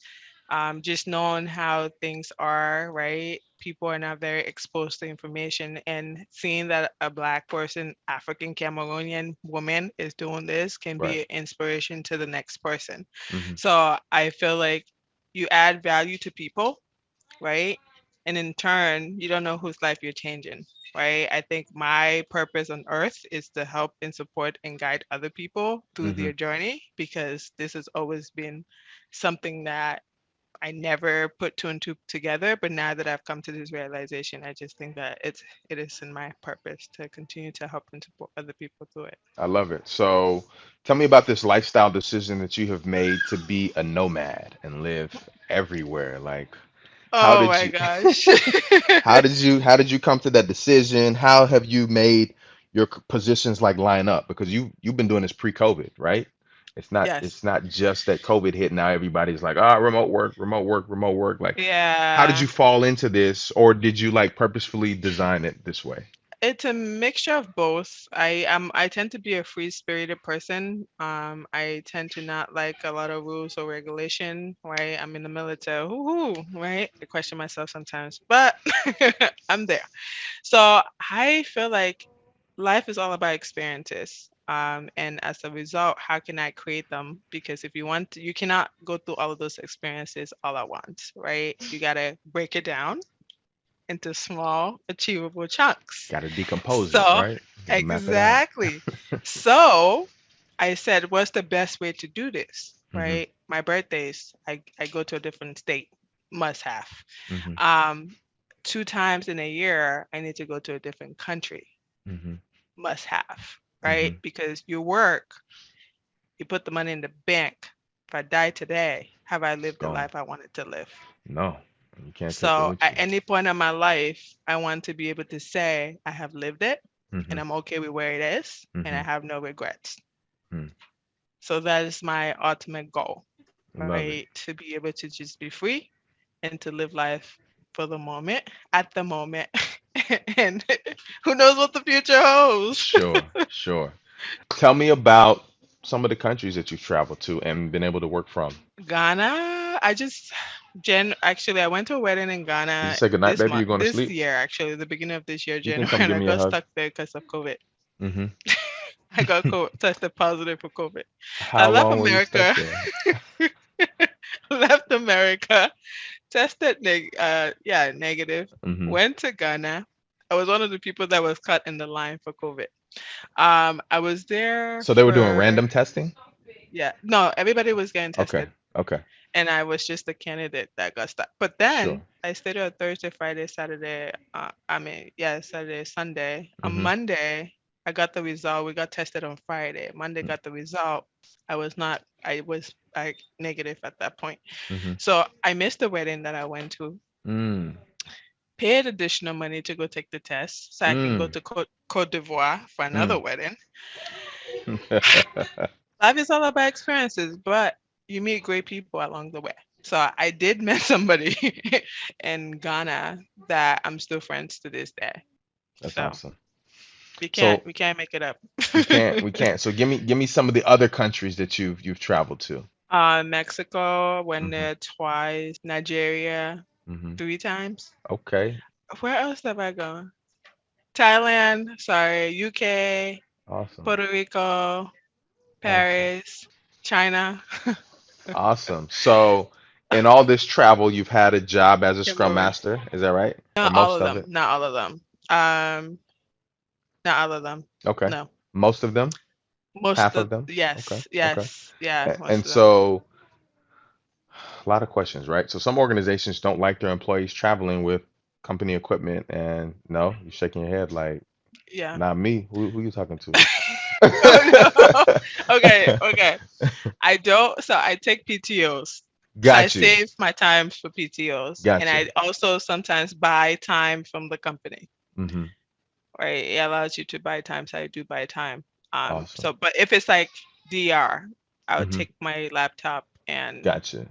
just knowing how things are, right? People are not very exposed to information, and seeing that a Black person, African Cameroonian woman, is doing this can Right. be an inspiration to the next person. Hmm. So I feel like you add value to people, right? And in turn, you don't know whose life you're changing, right? I think my purpose on earth is to help and support and guide other people through Hmm. their journey, because this has always been something that I never put two and two together. But now that I've come to this realization, I just think that it is in my purpose to continue to help and support other people through it. I love it. So tell me about this lifestyle decision that you have made to be a nomad and live everywhere. Like, how Oh did my you gosh. how did you come to that decision? How have you made your positions like line up? Because you've been doing this pre-COVID, right? It's not Yes. it's not just that COVID hit, now everybody's like, ah, remote work, remote work, remote work. Like, how did Yeah. you fall into this, or did you like purposefully design it this way? It's a mixture of both. I tend to be a free-spirited person. I tend to not like a lot of rules or regulation, right? I'm in the military, whoo, right? I question myself sometimes, but I'm there. So I feel like life is all about experiences. And as a result, how can I create them? Because if you want to, you cannot go through all of those experiences all at once, right? You gotta break it down into small, achievable chunks. Got to decompose it, So, right? Got to map it out. exactly. So, I said, what's the best way to do this? Hmm. Right? My birthdays, I go to a different state, must have. Hmm. Um, 2 times in a year, I need to go to a different country, Hmm. must have. Right? Hmm. Because you work, you put the money in the bank. If I die today, have I It's lived the gone. life I wanted to live? No, you can't take it So with at you. any point in my life, I want to be able to say I have lived it and Hmm. I'm okay with where it is and I Hmm. have no regrets. Hmm. So that is my ultimate goal, Love it. right? To be able to just be free and to live life for the moment, at the moment. And who knows what the future holds? Sure, sure. Tell me about some of the countries that you've traveled to and been able to work from. Ghana, I just actually I went to a wedding in Did you Ghana say goodnight, this baby? month, You're going to this sleep? year actually, the beginning of this year, You can come January, and give I me a got hug. stuck there because of COVID. Hmm. I got tested positive for COVID. I How left long were you stuck America, there? left America, tested yeah, negative, Hmm. went to Ghana. I was one of the people that was cut in the line for COVID. I was there So they were doing for, random testing? yeah, no, everybody was getting Okay, tested, okay, and I was just a candidate that got stuck. But sure. then I stayed on Thursday, Friday, Saturday. I mean, yeah, Saturday, Sunday. On Hmm. Monday, I got the result. We got tested on Friday. Monday got the result. I was not. I was like negative at that point. Hmm. So I missed the wedding that I went to. Mm. Paid additional money to go take the test so I can go Mm. to Cote d'Ivoire for another Mm. wedding. Life is all about experiences, but you meet great people along the way. So I did meet somebody in Ghana that I'm still friends to this day. That's So awesome. we can't So we can't make it up. we can't. So give me some of the other countries that you've traveled to. Mexico went Hmm. there twice. Nigeria Hmm. 3 times. Okay. Where else have I gone? Thailand, sorry, UK, Awesome. Puerto Rico, Awesome. Paris, China, Awesome. So in all this travel, you've had a job as a Scrum Cambodia. Master, is that right? Or Not all most of of them. it? Not all of them. Um, not all of them. Okay. No. Most of them? Most Half of of them? Okay. yes, Okay. yes, yeah, And most of them. so a lot of questions, right? So some organizations don't like their employees traveling with company equipment, and no, you're shaking your head like, Yeah. not me. Who you talking to? Oh no. Okay, okay. I don't. So I take PTOs. So I Got you. save my time for PTOs, and Got you. I also sometimes buy time from the company. Mm-hmm. Right? It allows you to buy time, so I do buy time. Awesome. So but if it's like DR, I would Mm-hmm. take my laptop and Gotcha.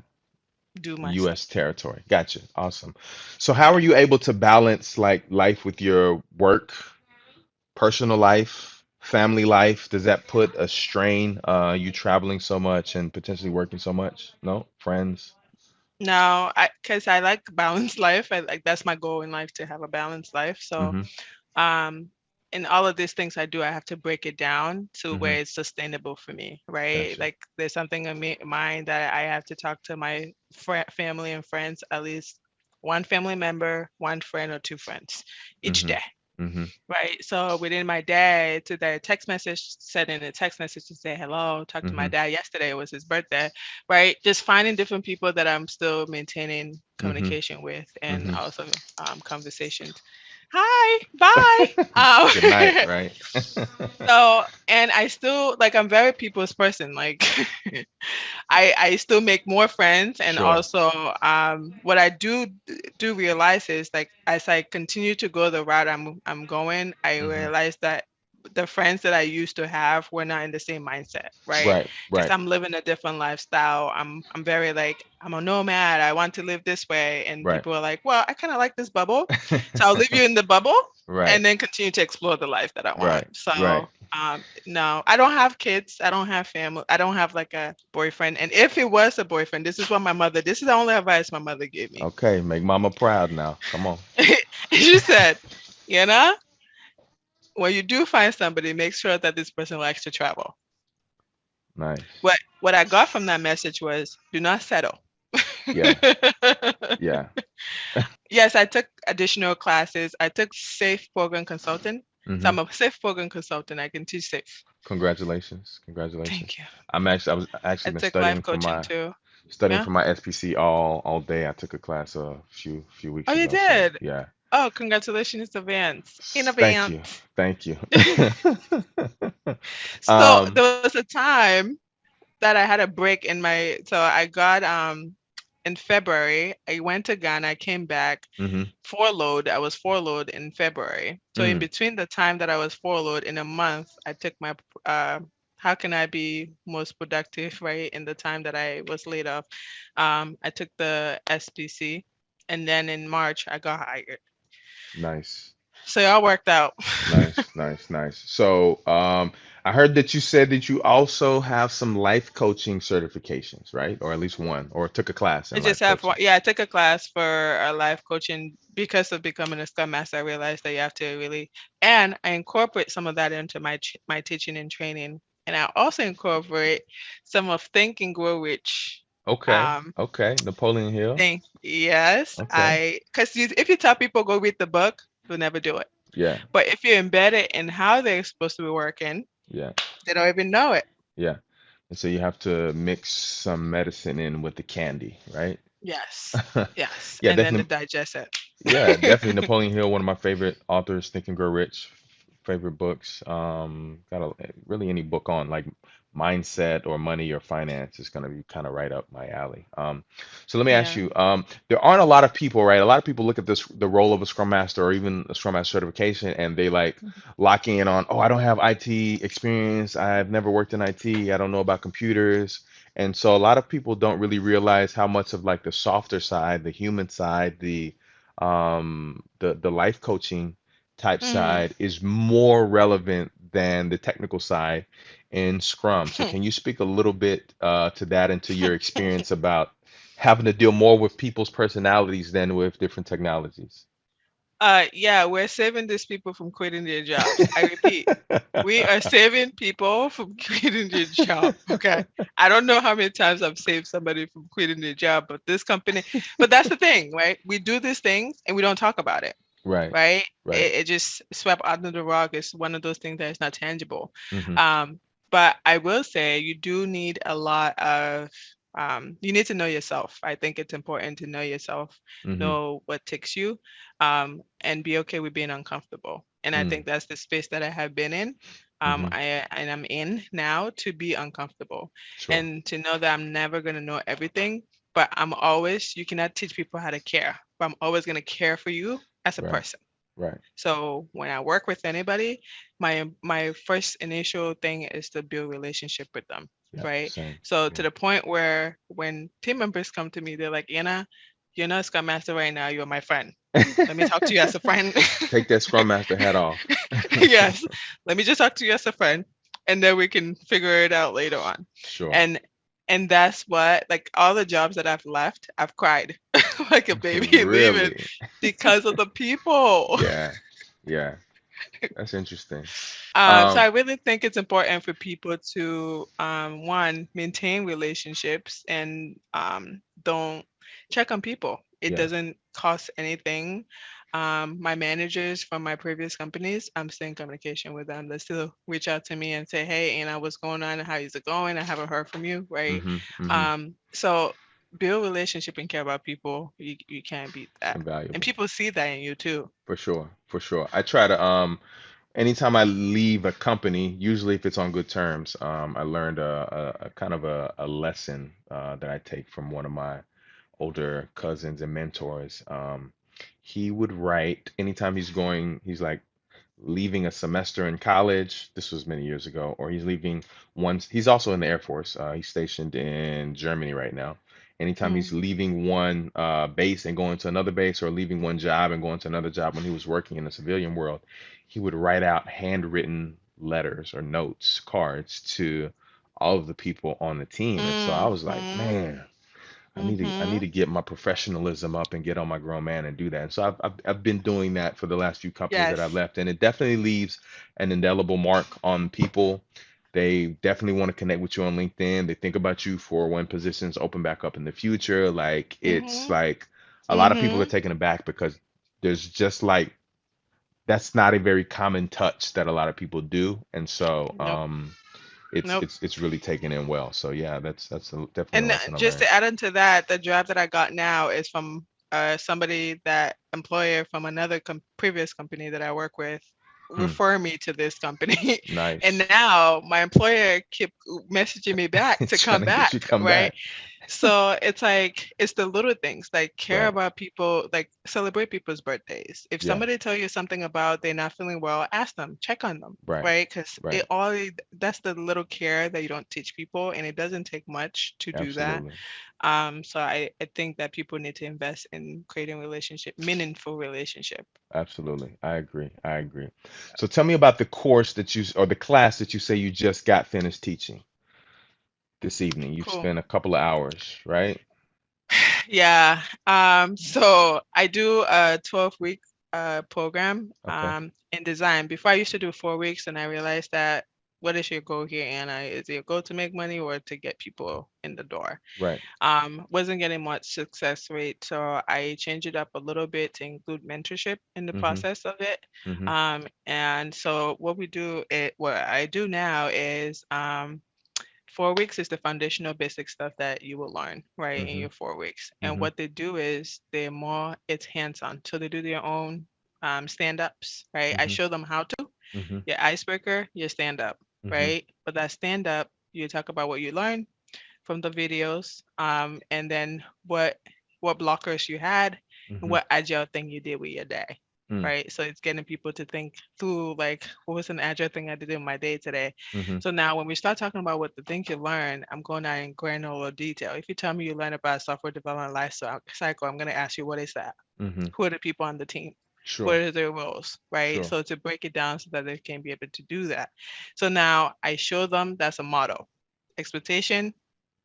do my stuff. U.S. territory. Gotcha. Awesome. So how Yeah. are you able to balance like life with your work, personal life, family life? Does that put a strain, you traveling so much and potentially working so much? No? Friends? Now, because I like balanced life. I like that's my goal in life to have a balanced life. So Mm-hmm. um in all of these things I do, I have to break it down to Mm-hmm. where it's sustainable for me, right? Gotcha. Like there's something in mind that I have to talk to my family and friends, at least one family member, one friend, or two friends each Mm-hmm. day, Mm-hmm. right? So within my day, to the text message, send in a text message to say hello, talk to my Mm-hmm. dad yesterday, it was his birthday, right? Just finding different people that I'm still maintaining Mm-hmm. communication with, and Mm-hmm. also conversations. Hi, bye. Good night, right? So, and I still like I'm very people's person. Like I still make more friends, and Sure. also what I do realize is like as I continue to go the route I'm going, I Mm-hmm. realize that the friends that I used to have were not in the same mindset, right? Right, Because right, I'm living a different lifestyle. I'm very like I'm a nomad. I want to live this way, and right. people are like, well, I kind of like this bubble, so I'll leave you in the bubble Right, and then continue to explore the life that I want. right, right. So no, I don't have kids. I don't have family. I don't have like a boyfriend. And if it was a boyfriend, this is the only advice my mother gave me. Okay, make mama proud now. Come on. She said, you know, when you do find somebody, make sure that this person likes to travel. Nice. What I got from that message was do not settle. Yeah, yeah. Yes, I took additional classes. I took safe program consultant. So Mm-hmm. I'm a safe program consultant. I can teach safe. Congratulations. Congratulations. Thank you. I was I actually been took life coaching too. studying Yeah. for my SPC all day. I took a class a few Oh, weeks you ago. So did? yeah. Oh, congratulations, advance. In Thank you. advance. Thank you. So Um, there was a time that I had a break in my so I got in February, I went to Ghana, I came back, mm-hmm. furloughed. I was furloughed in February. So in Mm, between the time that I was furloughed in a month, I took my uh how can I be most productive, right? In the time that I was laid off. I took the SPC, and then in March I got hired. nice. So it all worked out. Nice, nice, nice. So, I heard that you said that you also have some life coaching certifications, right? Or at least one, or took a class I in just life have one. coaching. Yeah, I took a class for life coaching because of becoming a Scrum Master. I realized that you have to really, and I incorporate some of that into my teaching and training, and I also incorporate some of Think and Grow Rich. Okay, Um, okay. Napoleon Hill. thing. Yes, Okay. because if you tell people go read the book, they'll never do it. Yeah, But if you embed it in how they're supposed to be working, yeah, they don't even know it. yeah. And so you have to mix some medicine in with the candy, right? Yes, yes, Yeah, and then to definitely. digest Yeah, definitely it. Napoleon Hill, one of my favorite authors, Think and Grow Rich, favorite books. Got really any book on like mindset or money or finance is gonna be kind of right up my alley. So let me ask Yeah. you, there aren't a lot of people, right? A lot of people look at this, the role of a Scrum Master or even a Scrum Master certification, and they like lock in on, oh, I don't have IT experience, I've never worked in IT, I don't know about computers. And so a lot of people don't really realize how much of like the softer side, the human side, the life coaching type Mm. side is more relevant than the technical side in Scrum. So can you speak a little bit to that and to your experience about having to deal more with people's personalities than with different technologies? Yeah, we're saving these people from quitting their jobs. I repeat, we are saving people from quitting their job. Okay. I don't know how many times I've saved somebody from quitting their job, but this company, but that's the thing, right? We do these things and we don't talk about it. Right. right? Right. It just swept under the rug. It's one of those things that is not tangible. Mm-hmm. Um, but I will say you do need a lot of, you need to know yourself. I think it's important to know yourself, Mm-hmm. know what ticks you, and be okay with being uncomfortable. And I Mm. think that's the space that I have been in. Mm-hmm. I'm in now to be uncomfortable Sure. and to know that I'm never going to know everything, but I'm always, you cannot teach people how to care, but I'm always going to care for you as a Right. person. Right. So when I work with anybody, my first initial thing is to build relationship with them, Yep. right? Same. So to Yeah. the point where when team members come to me, they're like, Anna, you're not a Scrum Master right now, you're my friend. Let me talk to you as a friend. Take that Scrum Master hat off. Yes, let me just talk to you as a friend, and then we can figure it out later on. Sure. And and that's what, like, all the jobs that I've left, I've cried like a baby leaving Really? because of the people. Yeah. Yeah. That's interesting. So Um, I really think it's important for people to, one, maintain relationships and, don't check on people. It yeah. doesn't cost anything. My managers from my previous companies, I'm still in communication with them. They still reach out to me and say, "Hey, Anna, what's going on? How is it going? I haven't heard from you." Right. Mm-hmm. Mm-hmm. So build relationship and care about people. You can't beat that, and Invaluable. people see that in you too. For sure. For sure. I try to anytime I leave a company, usually if it's on good terms, I learned a kind of a lesson that I take from one of my older cousins and mentors. He would write anytime he's like leaving a semester in college. This was many years ago, or he's leaving once. He's also in the Air Force. He's stationed in Germany right now. Anytime Mm, he's leaving one base and going to another base, or leaving one job and going to another job when he was working in the civilian world, he would write out handwritten letters or notes, cards to all of the people on the team. And so I was like, mhm, man, I need to mhm. get my professionalism up and get on my grown man and do that. And so I've been doing that for the last few companies that I've Yes. left, and it definitely leaves an indelible mark on people. They definitely want to connect with you on LinkedIn. They think about you for when positions open back up in the future. Like it's Mhm. like a lot of people are Mhm. taken aback because there's just like that's not a very common touch that a lot of people do. And so Nope. it's Nope. it's it's really taken in well. So yeah, definitely a And lesson I just learned. to add into that, the job that I got now is from, somebody, that employer from another previous company that I work with, Hmm, refer me to this company. And nice. now my employer keep messaging me back to Trying come to get you back, to come right? back. So it's like, it's the little things, like care Right. about people, like celebrate people's birthdays. If Yeah. somebody tell you something about they're not feeling well, ask them, check on them, Right. right? Because Right. it all, that's the little care that you don't teach people, and it doesn't take much to do that. Absolutely. So I think that people need to invest in creating relationship, meaningful relationship. Absolutely. I agree. I agree. So tell me about the course that you or the class that you say you just got finished teaching this evening. You've Cool. spent a couple of hours, right? Yeah. So I do a 12-week program Okay. in design. Before I used to do 4 weeks, and I realized that, what is your goal here, Anna? Is your goal to make money or to get people in the door? Right. Wasn't getting much success rate, so I changed it up a little bit to include mentorship in the Mm-hmm. process of it. Mm-hmm. And so what I do now is, 4 weeks is the foundational basic stuff that you will learn, right, in Mm-hmm. your 4 weeks. And Mm-hmm. what they do is it's hands-on. So they do their own, stand-ups, right? I Mm-hmm. show them how to. Mm-hmm. Your icebreaker, your stand-up, Mm-hmm. right? But that stand-up, you talk about what you learned from the videos, and then what blockers you had, and Mm-hmm. what agile thing you did with your day, Mm. right? So it's getting people to think through, like, what was an agile thing I did in my day today. Mm-hmm. So now when we start talking about what the things you learn, I'm going out in granular detail. If you tell me you learn about software development cycle, I'm going to ask you, what is that? Mm-hmm. Who are the people on the team? What Sure. are their roles, right? Sure. So to break it down so that they can be able to do that. So now I show them that's a model. Expectation,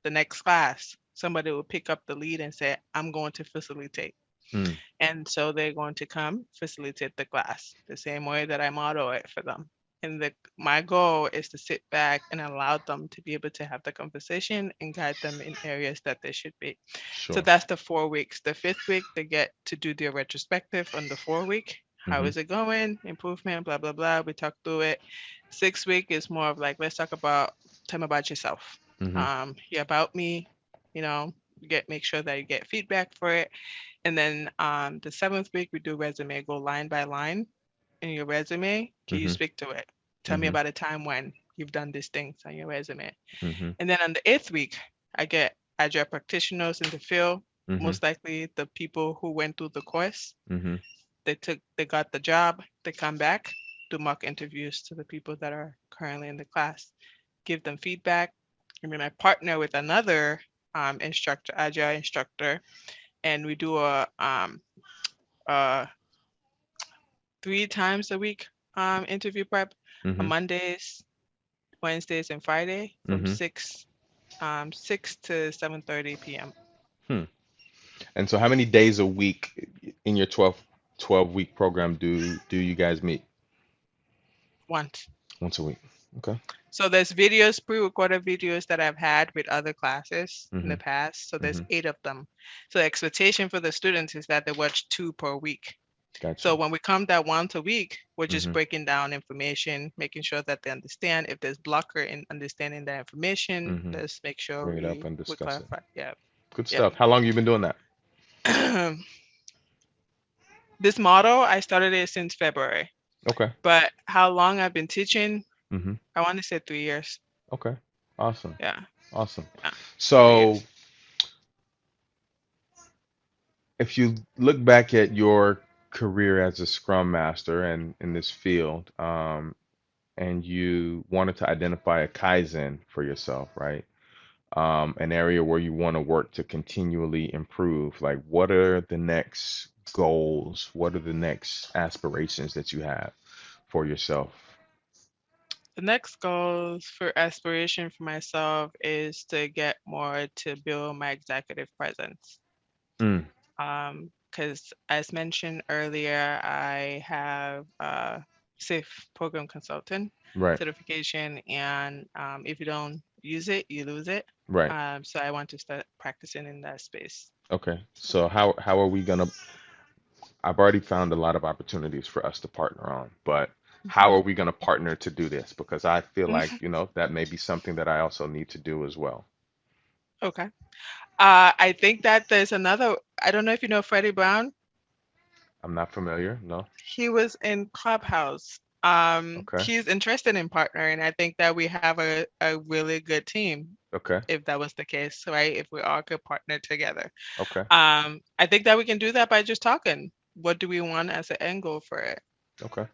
the next class, somebody will pick up the lead and say, I'm going to facilitate. Mm. And so they're going to come facilitate the class the same way that I model it for them. And my goal is to sit back and allow them to be able to have the conversation and guide them in areas that they should be. So Sure. that's the 4 weeks. The fifth week, they get to do their retrospective on the 4 week. How Mm-hmm. is it going? Improvement, blah, blah, blah. We talk through it. 6 week is more of like, let's talk about, tell me about yourself. Mm-hmm. Hear about me, you know, make sure that you get feedback for it. And then the 7th week, we do resume, go line by line in your resume. Can you Mm-hmm. speak to it? Tell me Mm-hmm. about a time when you've done these things on your resume. Mm-hmm. And then on the 8th week, I get agile practitioners in the field, Mm-hmm. most likely the people who went through the course. Mm-hmm. They got the job, they come back, do mock interviews to the people that are currently in the class, give them feedback. And then I partner with another instructor, agile instructor, and we do a 3 times a week interview prep on Mm-hmm. Mondays, Wednesdays, and Friday from Mm-hmm. 6 to 7:30 p.m. Hmm. And so how many days a week in your 12 week program do you guys meet? Once. Once a week. Okay. So there's videos, pre-recorded videos that I've had with other classes in Mm-hmm. the past. So there's Mm-hmm. 8 of them. So the expectation for the students is that they watch 2 per week. Gotcha. So when we come that once a week, we're just Mm-hmm. breaking down information, making sure that they understand. If there's blocker in understanding that information, Mm-hmm. let's make sure Bring it up we and discuss it. clarify. Yeah. Good Yep. stuff. How long you been doing that? This model, I started it since February, Okay. but how long I've been teaching, Mm-hmm. I want to say 3 years. Okay. Awesome. Yeah. Awesome. Yeah. three So years. if you look back at your career as a Scrum Master and in this field, and you wanted to identify a Kaizen for yourself, right? An area where you want to work to continually improve. Like, what are the next goals? What are the next aspirations that you have for yourself? The next goals for aspiration for myself is to get more to build my executive presence. Mm, Because as mentioned earlier, I have a SAFe program consultant right, certification, and if you don't use it, you lose it. right. So I want to start practicing in that space. Okay. So how are we gonna? I've already found a lot of opportunities for us to partner on, but how Mhm. are we gonna partner to do this? Because I feel like, that may be something that I also need to do as well. Okay. I think that there's another. I don't know if you know Freddie Brown. I'm not familiar. No. He was in Clubhouse. Okay. He's interested in partnering. I think that we have a really good team Okay. if that was the case, right? If we all could partner together. Okay. I think that we can do that by just talking. What do we want as an end goal for it? Okay.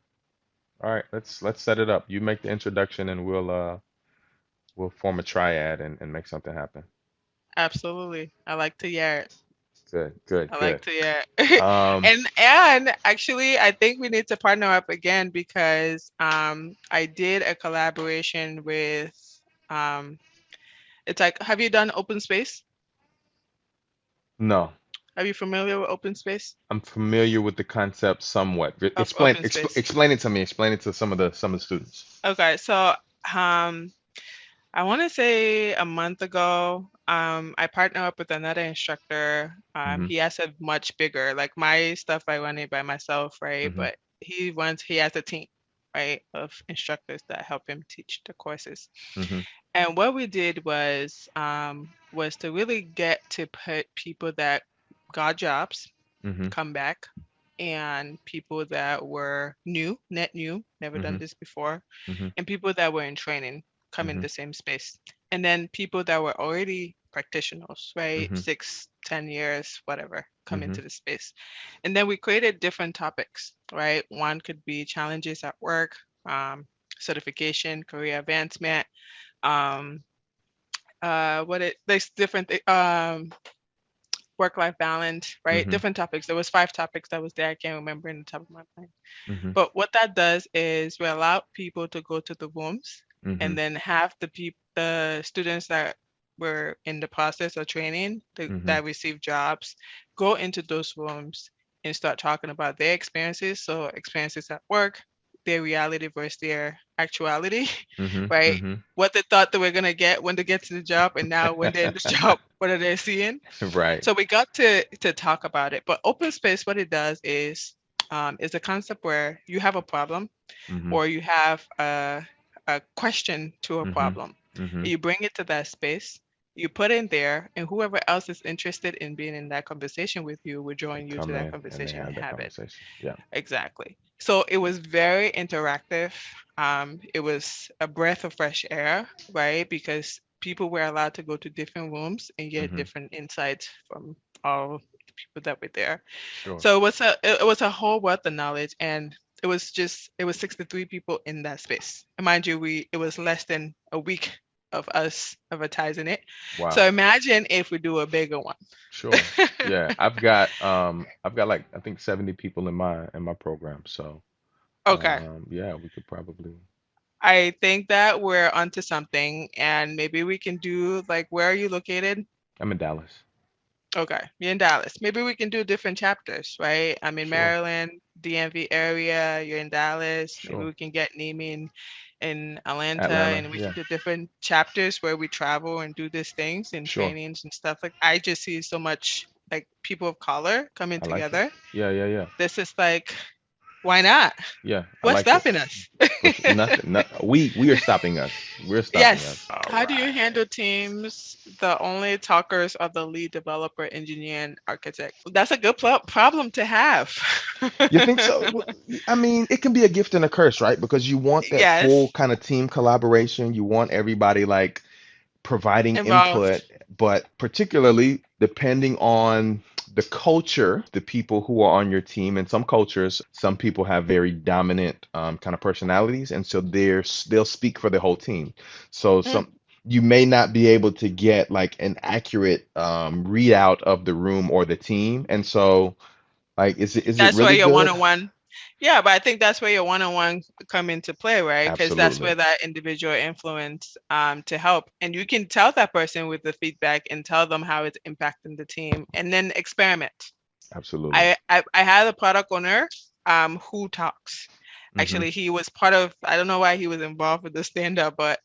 All right. Let's set it up. You make the introduction and we'll form a triad and make something happen. Absolutely. I like to hear it. Good. Good. I like Good. to hear it. Um, And actually I think we need to partner up again because I did a collaboration with um it's like, have you done open space? no. Are you familiar with open space? I'm familiar with the concept somewhat. Of open space. Explain it to me. Explain it to some of the students. Okay, so I want to say a month ago, I partnered up with another instructor. Mm-hmm. He has a much bigger, like my stuff, I run it by myself, right? Mm-hmm. But he has a team, right, of instructors that help him teach the courses. Mm-hmm. And what we did was to really get to put people that got jobs Mm-hmm. come back and people that were new, net new, never done Mm-hmm. this before, Mm-hmm. and people that were in training come in Mm-hmm. the same space. And then people that were already practitioners, right? Mm-hmm. 6, 10 years, whatever, come Mm-hmm. into the space. And then we created different topics, right? One could be challenges at work, certification, career advancement, um, there's different work-life balance, right? Mm-hmm. Different topics. There was 5 topics that was there. I can't remember in the top of my mind. Mm-hmm. But what that does is we allow people to go to the rooms Mm-hmm. and then have the students that were in the process of training Mm-hmm. that received jobs go into those rooms and start talking about their experiences. So experiences at work, their reality versus their actuality, Mm-hmm. right? Mm-hmm. What they thought they were gonna get when they get to the job, and now when they're in the job, what are they seeing? Right. So we got to talk about it. But open space, what it does is is a concept where you have a problem Mhm. or you have a question to a Mhm. problem. Mhm. You bring it to that space, you put in there, and whoever else is interested in being in that conversation with you will They join you to come that in and they conversation have and that have it. conversation. Yeah. Exactly. So it was very interactive. It was a breath of fresh air, right? Because people were allowed to go to different rooms and get Mhm. different insights from all the people that were there. Sure. So it was a whole wealth of knowledge, and it was 63 people in that space. And mind you, we it was less than a week of us advertising it. So Wow. imagine if we do a bigger one. Sure. Yeah. I've got like I think 70 people in my program. So Okay. yeah, we could probably. I think that we're onto something, and maybe we can do like, where are you located? I'm in Dallas. Okay, you're in Dallas. Maybe we can do different chapters, right? I'm in Sure. Maryland, DMV area. You're in Dallas. Maybe Sure. we can get Nimi in Atlanta, Atlanta. and we can Yeah. do different chapters where we travel and do these things and Sure. trainings and stuff. Like, I just see so much like people of color coming I like it. together. Yeah, yeah, yeah. This is like, why not? Yeah, I What's like it. stopping us? For sure. Nothing. No, we are stopping us. We're stopping Yes. us. All How do you right. handle teams? The only talkers are the lead developer, engineer, and architect. That's a good problem to have. You think so? I mean, it can be a gift and a curse, right? Because you want that full Yes. kind of team collaboration. You want everybody like providing Involved. input, but particularly depending on the culture, the people who are on your team. In some cultures, some people have very dominant kind of personalities, and so they'll speak for the whole team. So Mm. you may not be able to get like an accurate readout of the room or the team, and so like, is it That's where really your good? one-on-one. Yeah, but I think that's where your one-on-one come into play, right? Because that's Absolutely, where that individual influence to help, and you can tell that person with the feedback and tell them how it's impacting the team, and then experiment. absolutely. I had a product owner who talks. Hmm. Actually, he was part of, I don't know why he was involved with the stand up, but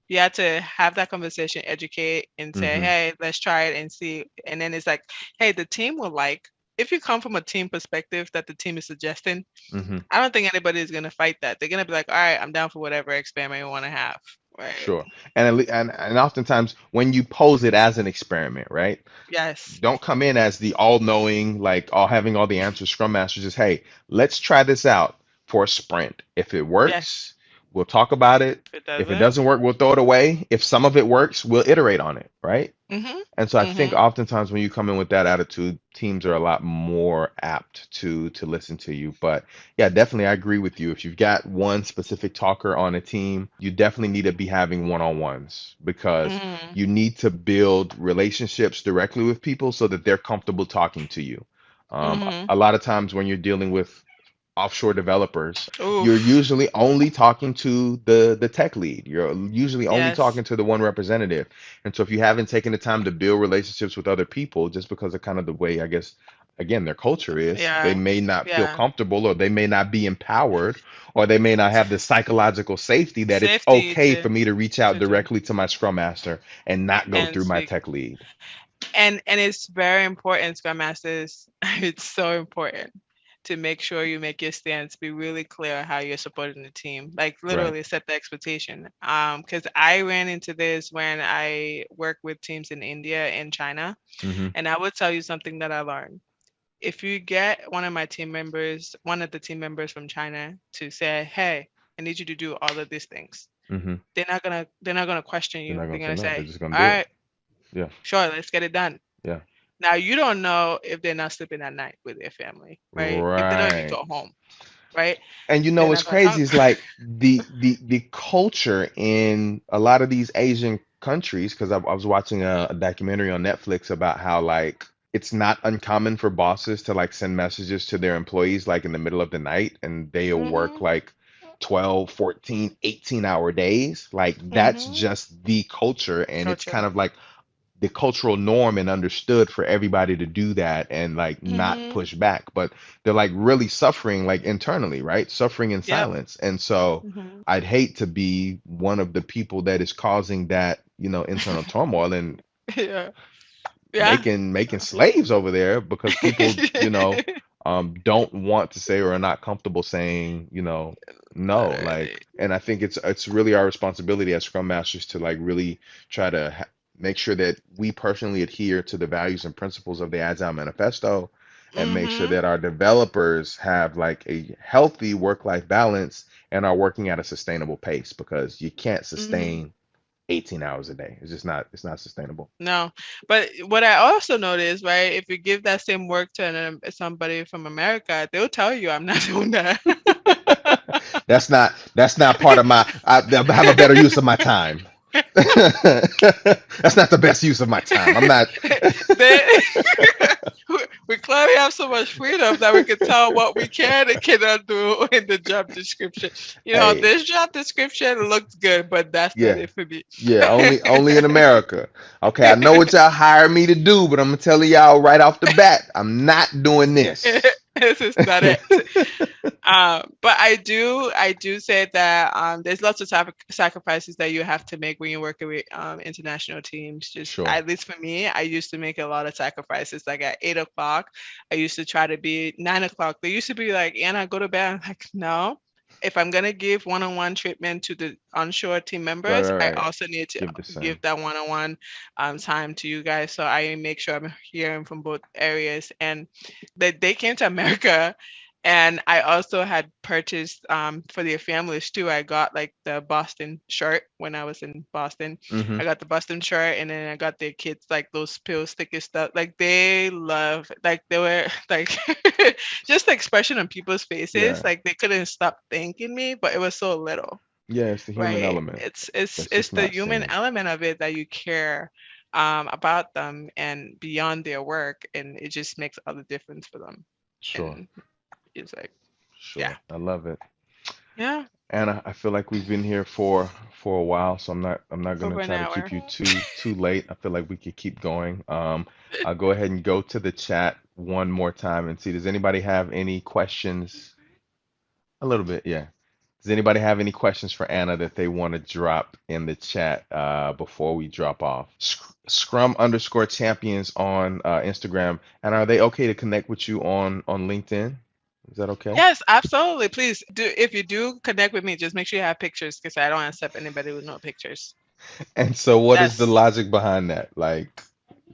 you had to have that conversation, educate, and say, Hmm. hey, let's try it and see. And then it's like, hey, the team will like, if you come from a team perspective that the team is suggesting, Hmm. I don't think anybody is going to fight that. They're going to be like, all right, I'm down for whatever experiment you want to have. Right. Sure. And oftentimes when you pose it as an experiment, right? Yes. Don't come in as the all-knowing, like all having all the answers Scrum Master. Just, hey, let's try this out for a sprint. If it Yes. works, we'll talk about it. If it If it doesn't. doesn't work, we'll throw it away. If some of it works, we'll iterate on it, right? Mm-hmm. And so I think Mm-hmm. oftentimes when you come in with that attitude, teams are a lot more apt to listen to you. But yeah, definitely I agree with you. If you've got one specific talker on a team, you definitely need to be having one-on-ones because Mm-hmm. you need to build relationships directly with people so that they're comfortable talking to you. Mm-hmm. A lot of times when you're dealing with offshore developers, you're Oof. usually only talking to the tech lead. You're usually only Yes. talking to the one representative. And so if you haven't taken the time to build relationships with other people, just because of kind of the way, I guess, again, their culture is, they Yeah. may not feel Yeah. comfortable or they may not be empowered or they may not have the psychological safety that it's Safety okay for me to reach out to do directly to my scrum master and not go and through my speak. tech lead. And it's very important, Scrum Masters. It's so important to make sure you make your stance be really clear how you're supporting the team. Like, Right. literally set the expectation. Because I ran into this when I work with teams in India and China, Hmm. and I will tell you something that I learned. If you get one of the team members from China to say, "Hey, I need you to do all of these things," Hmm. they're not gonna question They're you. not They're gonna say gonna no. They're say, just gonna "All do it. right, Yeah. sure, let's get it done." Yeah. Now you don't know if they're not sleeping at night with their family, right? If they don't even Right. go home, right? And you know They're what's not gonna crazy talk. is like the culture in a lot of these Asian countries, because I was watching a documentary on Netflix about how like it's not uncommon for bosses to like send messages to their employees like in the middle of the night and they'll work Mhm. like 12, 14, 18-hour days. Like that's Mhm. just the culture and it's Culture. kind of like the cultural norm and understood for everybody to do that and like not Mhm. push back, but they're like really suffering like internally, right? Suffering in Yep. silence. And so Mhm. I'd hate to be one of the people that is causing that, internal turmoil and Yeah. Yeah. making slaves over there because people, don't want to say or are not comfortable saying, no. Like, Literally. and I think it's really our responsibility as Scrum Masters to like really try to make sure that we personally adhere to the values and principles of the Agile Manifesto, and make sure Mm-hmm. that our developers have like a healthy work-life balance and are working at a sustainable pace, because you can't Mm-hmm. sustain 18 hours a day. It's not sustainable. No, but what I also noticed, right, if you give that same work to somebody from America, they'll tell you I'm not doing that. That's not part of my. I have a better use of my time. That's not the best use of my time. I'm not. They, we clearly have so much freedom that we can tell what we can and cannot do in the job description. Hey, This job description looks good, but that's not yeah, it for me. yeah. Only in America. Okay, I know what y'all hired me to do, but I'm gonna tell y'all right off the bat, I'm not doing this. This is not it. But I do say that there's lots of sacrifices that you have to make when you're working with international teams. Just Sure. at least for me, I used to make a lot of sacrifices. Like at 8 o'clock, I used to try to be 9 o'clock. They used to be like, Anna, go to bed. I'm like, no. If I'm gonna give one-on-one treatment to the onshore team Right, members, right, I right. also need to Give the give same. that one-on-one time to you guys. So I make sure I'm hearing from both areas. And they came to America, and I also had purchased for their families too. I got like the Boston shirt when I was in Boston. Hmm. I got the Boston shirt, and then I got their kids like those pill sticky stuff. Like they love, like they were like just the expression on people's faces. Yeah. Like they couldn't stop thanking me, but it was so little, Yeah, it's the human right? element that's It's just the not human seen. element of it that you care about them and beyond their work, and it just makes all the difference for them. Sure, And it's like, yeah, sure. I love it. yeah, Anna, I feel like we've been here for a while, so I'm not gonna over an try to keep hour. you too late. I feel like we could keep going. I'll go ahead and go to the chat one more time and see, does anybody have any questions? A little bit, yeah. Does anybody have any questions for Anna that they want to drop in the chat before we drop off? Scrum underscore champions on Instagram. And are they okay to connect with you on LinkedIn? Is that okay? Yes, absolutely. Please do. If you do connect with me, just make sure you have pictures because I don't accept anybody with no pictures. And so, what is the That's logic behind that? Like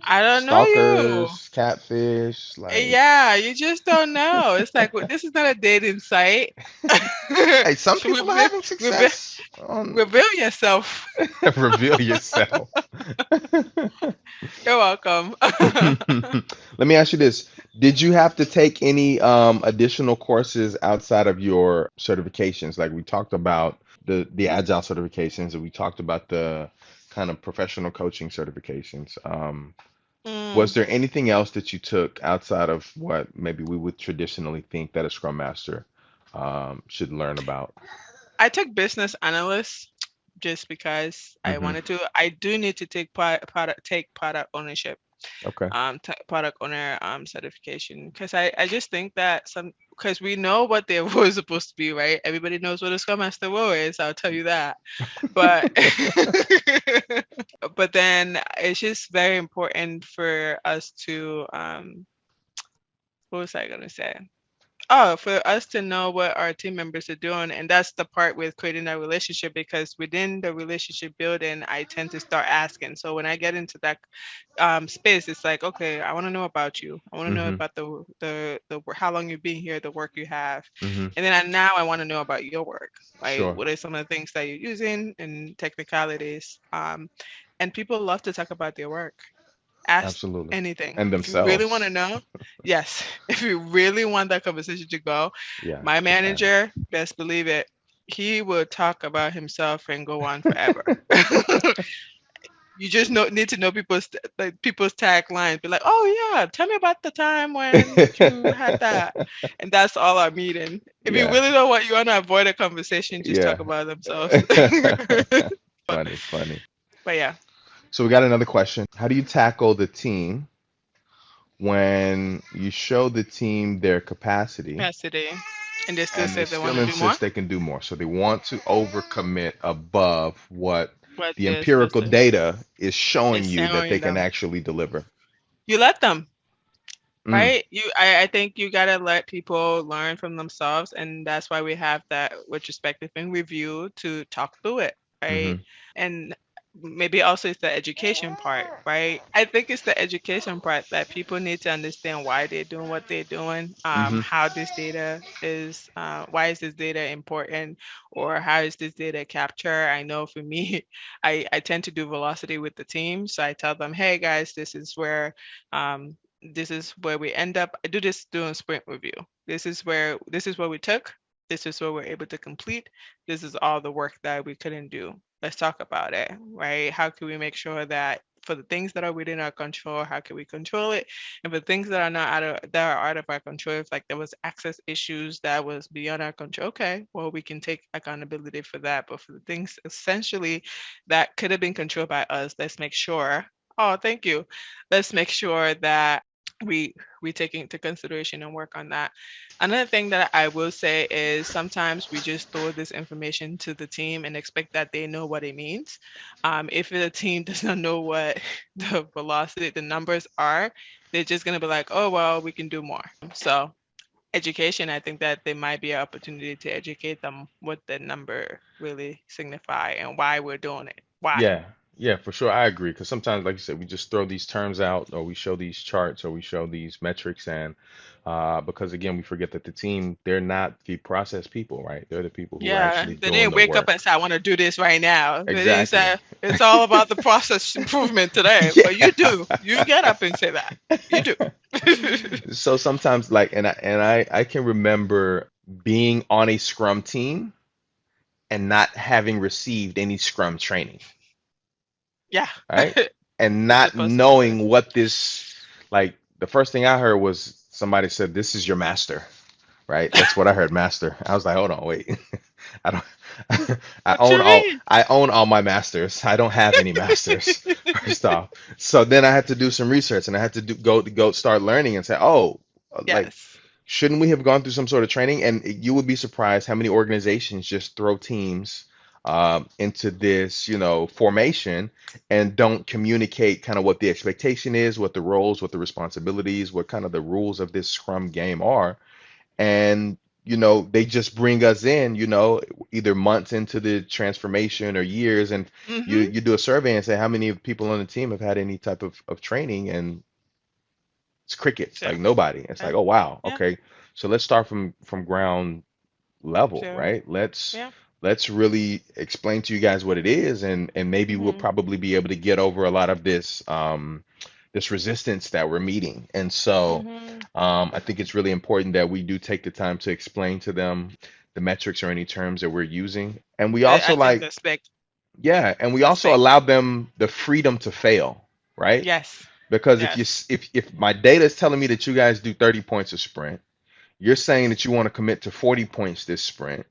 I don't know you. stalkers, catfish, like, Yeah, you just don't know. It's like this is not a dating site. hey, some people are reveal, having reveal, success on reveal yourself. reveal yourself. You're welcome. Let me ask you this. Did you have to take any additional courses outside of your certifications? Like we talked about the Agile certifications, and we talked about the kind of professional coaching certifications. Was Mm. there anything else that you took outside of what maybe we would traditionally think that a Scrum Master should learn about? I took business analyst just because I Hmm. wanted to. I do need to take product ownership, Okay. product owner certification because I just think that some because we know what their role is supposed to be, right? Everybody knows what a scrum master role is. I'll tell you that. But but then it's just very important for us to what was I gonna say? Oh, for us to know what our team members are doing. And that's the part with creating that relationship because within the relationship building, I tend to start asking. So when I get into that space, it's like, okay, I want to know about you. I want to know Hmm. about how long you've been here, the work you have. Hmm. And then now I want to know about your work. Like, Sure. what are some of the things that you're using and technicalities? And people love to talk about their work. Ask Absolutely. anything. And If you really want themselves. to know, yes. If you really want that conversation to go, Yeah, my just ask. manager, best believe it, he will talk about himself and go on forever. You just need to know people's taglines. Be like, oh yeah, tell me about the time when you had that, and that's all our meeting. If you Yeah, really don't want you want to avoid a conversation, just yeah. talk about themselves. Funny, funny. But yeah, So we got another question. How do you tackle the team when you show the team their capacity capacity, and they still and they say they want still to do more. insist they can do more? So they want to overcommit above what What the they're supposed empirical to data is showing is you that they showing can them. actually deliver. You let them. Mm. right? I think you gotta let people learn from themselves, and that's why we have that retrospective and review to talk through it, right? Mm-hmm. And maybe also it's the education part, right? I think it's the education part that people need to understand why they're doing what they're doing, Mm-hmm. how this data is, why is this data important, or how is this data captured. I know for me, I tend to do velocity with the team, so I tell them, hey guys, um, this is where we end up. I do this during sprint review. This is what we took. This is what we're able to complete. This is all the work that we couldn't do. Let's talk about it, right? How can we make sure that for the things that are within our control, how can we control it? And for things that are not that are out of our control, if like there was access issues that was beyond our control, okay, well we can take accountability for that. But for the things essentially that could have been controlled by us, let's make sure. Oh, thank you. Let's make sure that we take into consideration and work on that. Another thing that I will say is sometimes we just throw this information to the team and expect that they know what it means. If the team does not know what the velocity, the numbers are, they're just gonna be like, oh well, we can do more. So education, I think that there might be an opportunity to educate them what the number really signify and why we're doing it. Why? Yeah, yeah, for sure. I agree. Because sometimes, like you said, we just throw these terms out, or we show these charts, or we show these metrics, and because again, we forget that the team, they're not the process people, right? They're the people who are Yeah, actually they doing didn't the wake up and work. say, I want to do this right now. They didn't Exactly. say, it's all about the process improvement today. But you Yeah. do. You get up and say that. You do. So sometimes, like, and I can remember being on a Scrum team and not having received any Scrum training, Yeah. right? And It's not supposed to be there. knowing what this, like, the first thing I heard was somebody said, "This is your master," right? That's what I heard, master. I was like, hold on, wait. I don't, What you mean? I own all my masters. I don't have any masters, first off. So then I had to do some research and I had to go start learning and say, oh, like, Yes. shouldn't we have gone through some sort of training? And you would be surprised how many organizations just throw teams into this, formation and don't communicate kind of what the expectation is, what the roles, what the responsibilities, what kind of the rules of this Scrum game are. And they just bring us in, either months into the transformation or years, and you Mm-hmm. you do a survey and say how many people on the team have had any type of training, and it's crickets, So, like nobody. It's yeah. like, oh wow, Yeah. okay, so let's start from ground level, So, right? let's yeah. let's really explain to you guys what it is, and maybe we'll Mm-hmm. probably be able to get over a lot of this resistance that we're meeting. And so Mm-hmm. I think it's really important that we do take the time to explain to them the metrics or any terms that we're using. And we I also, think like, the spec, yeah, and we the also spec. allow them the freedom to fail, right? Yes. Because if you Yes. s- if my data is telling me that you guys do 30 points a sprint, you're saying that you want to commit to 40 points this sprint,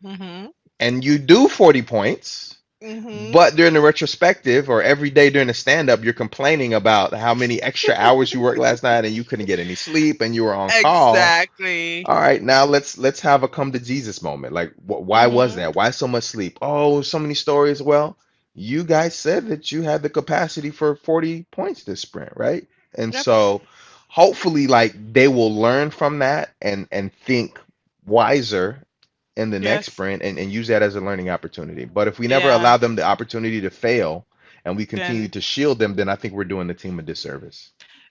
Mm-hmm. and you do 40 points, Mm-hmm. but during the retrospective or every day during the stand up, you're complaining about how many extra hours you worked last night and you couldn't get any sleep and you were on call. Exactly. All right, now let's have a come to Jesus moment. Like, why was Mm-hmm. that? Why so much sleep? Oh, so many stories. Well, you guys said that you had the capacity for 40 points this sprint, right? And Yep. so hopefully, like, they will learn from that and think wiser in the next Yes. sprint, and use that as a learning opportunity. But if we never Yeah. allow them the opportunity to fail and we continue Then to shield them, then I think we're doing the team a disservice.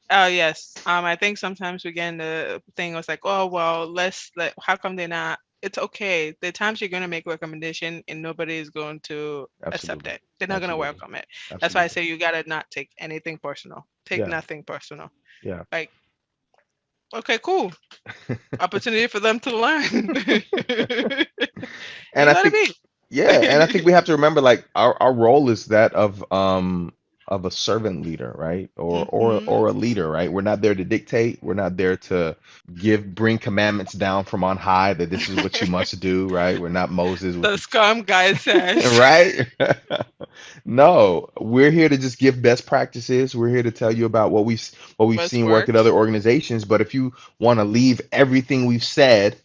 oh yes. I think sometimes we get in the thing was like, oh well, let's let how come they're not it's okay. The times you're gonna make a recommendation and nobody is going to accept Absolutely. it. They're not gonna Absolutely. welcome it. That's why I Absolutely. say you gotta not take anything personal. Take Yeah. nothing personal. Yeah. Like, okay, cool. Opportunity for them to learn. And You I gotta think, be. yeah, and I think we have to remember, like, our role is that of a servant leader, right? Or Mm-hmm. a leader, right? We're not there to dictate. We're not there to bring commandments down from on high that this is what you must do, right? We're not Moses with The the Scrum guy says. right? No, we're here to just give best practices. We're here to tell you about what we've What's seen work at worked? other organizations. But if you want to leave everything we've said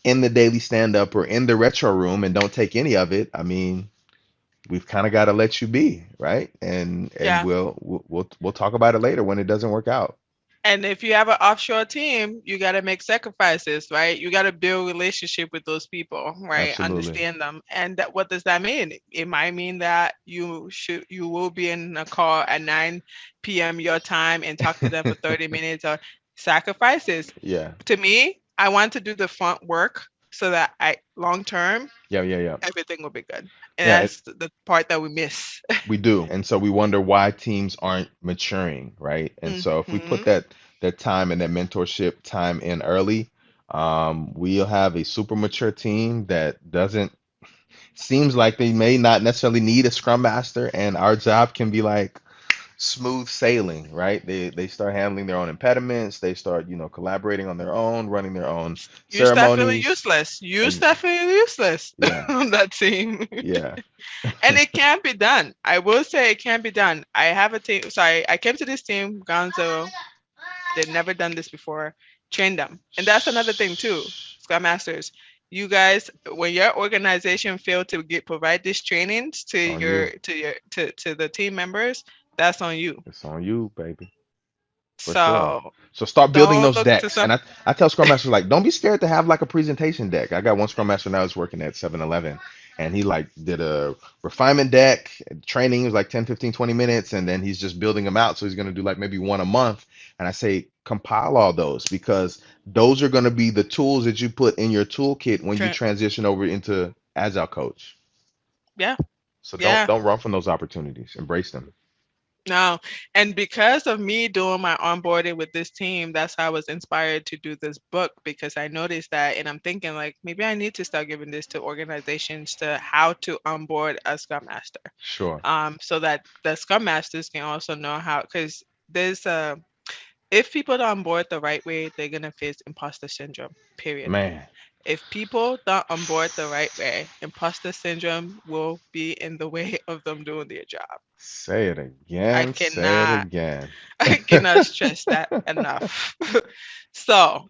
in the daily stand up or in the retro room and don't take any of it, I mean, we've kind of got to let you be, right? And Yeah. we'll talk about it later when it doesn't work out. And if you have an offshore team, you got to make sacrifices, right? You got to build relationship with those people, right? Absolutely. Understand them. And what does that mean? It might mean that you will be in a call at 9 p.m. your time and talk to them for 30 minutes or sacrifices. Yeah. To me, I want to do the front work so that I long term Yeah, yeah, yeah. everything will be good. And Yeah, that's the part that we miss. we do. And so we wonder why teams aren't maturing, right? And so if we put Mhm. that time and that mentorship time in early, we'll have a super mature team that doesn't seems like they may not necessarily need a scrum master, and our job can be like smooth sailing, right? They start handling their own impediments, they start, collaborating on their own, running their own You start feeling ceremonies. useless. You Ex- start feeling useless Yeah, on that team. yeah. And it can be done. I will say it can be done. I have a team. So I came to this team, Gonzo. They've never done this before. Train them. And that's another thing too. Scrum Masters. You guys, when your organization failed to provide these trainings to It's on you. to the team members, that's on you. It's on you, baby. For sure. So So start building don't those look to decks. some. And I tell Scrum Masters, like, don't be scared to have like a presentation deck. I got one Scrum Master now who's working at 7-Eleven, and he like did a refinement deck. Training was like 10, 15, 20 minutes, and then he's just building them out. So he's gonna do like maybe one a month. And I say compile all those because those are gonna be the tools that you put in your toolkit when you Tra- transition over into Agile Coach. yeah, So don't yeah. don't run from those opportunities. Embrace them. No, and because of me doing my onboarding with this team, that's how I was inspired to do this book because I noticed that, and I'm thinking like maybe I need to start giving this to organizations to how to onboard a Scrum Master, Sure. so that the Scrum Masters can also know how because there's if people don't onboard the right way, they're gonna face imposter syndrome. Period. Man. If people don't onboard the right way, imposter syndrome will be in the way of them doing their job. Say it I again. Say it cannot again. I cannot stress that enough. So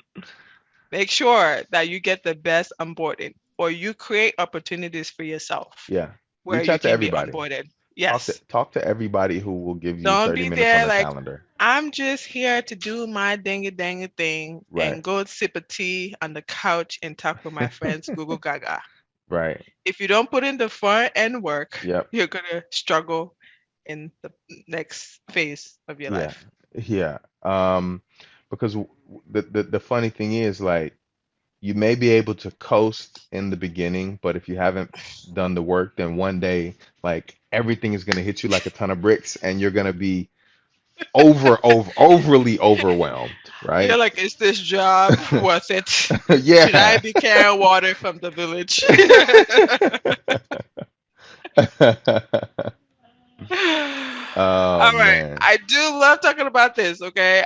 make sure that you get the best onboarding or you create opportunities for yourself Yeah. where Reach you out to can be everybody. onboarded. Talk to Yes. talk to everybody who will give you Don't 30 be minutes on there their like, calendar. I'm just here to do my dingy dangy thing Right. and go sip a tea on the couch and talk with my friends Google Gaga. Right. If you don't put in the front end work, Yep. you're going to struggle in the next phase of your Yeah. life. Yeah. Because the funny thing is like you may be able to coast in the beginning, but if you haven't done the work, then one day like everything is gonna hit you like a ton of bricks and you're gonna be overly overwhelmed, You're right? like, is this job worth it? Should I Yeah. be carrying water from the village? Oh All right. man. I do love talking about this, okay?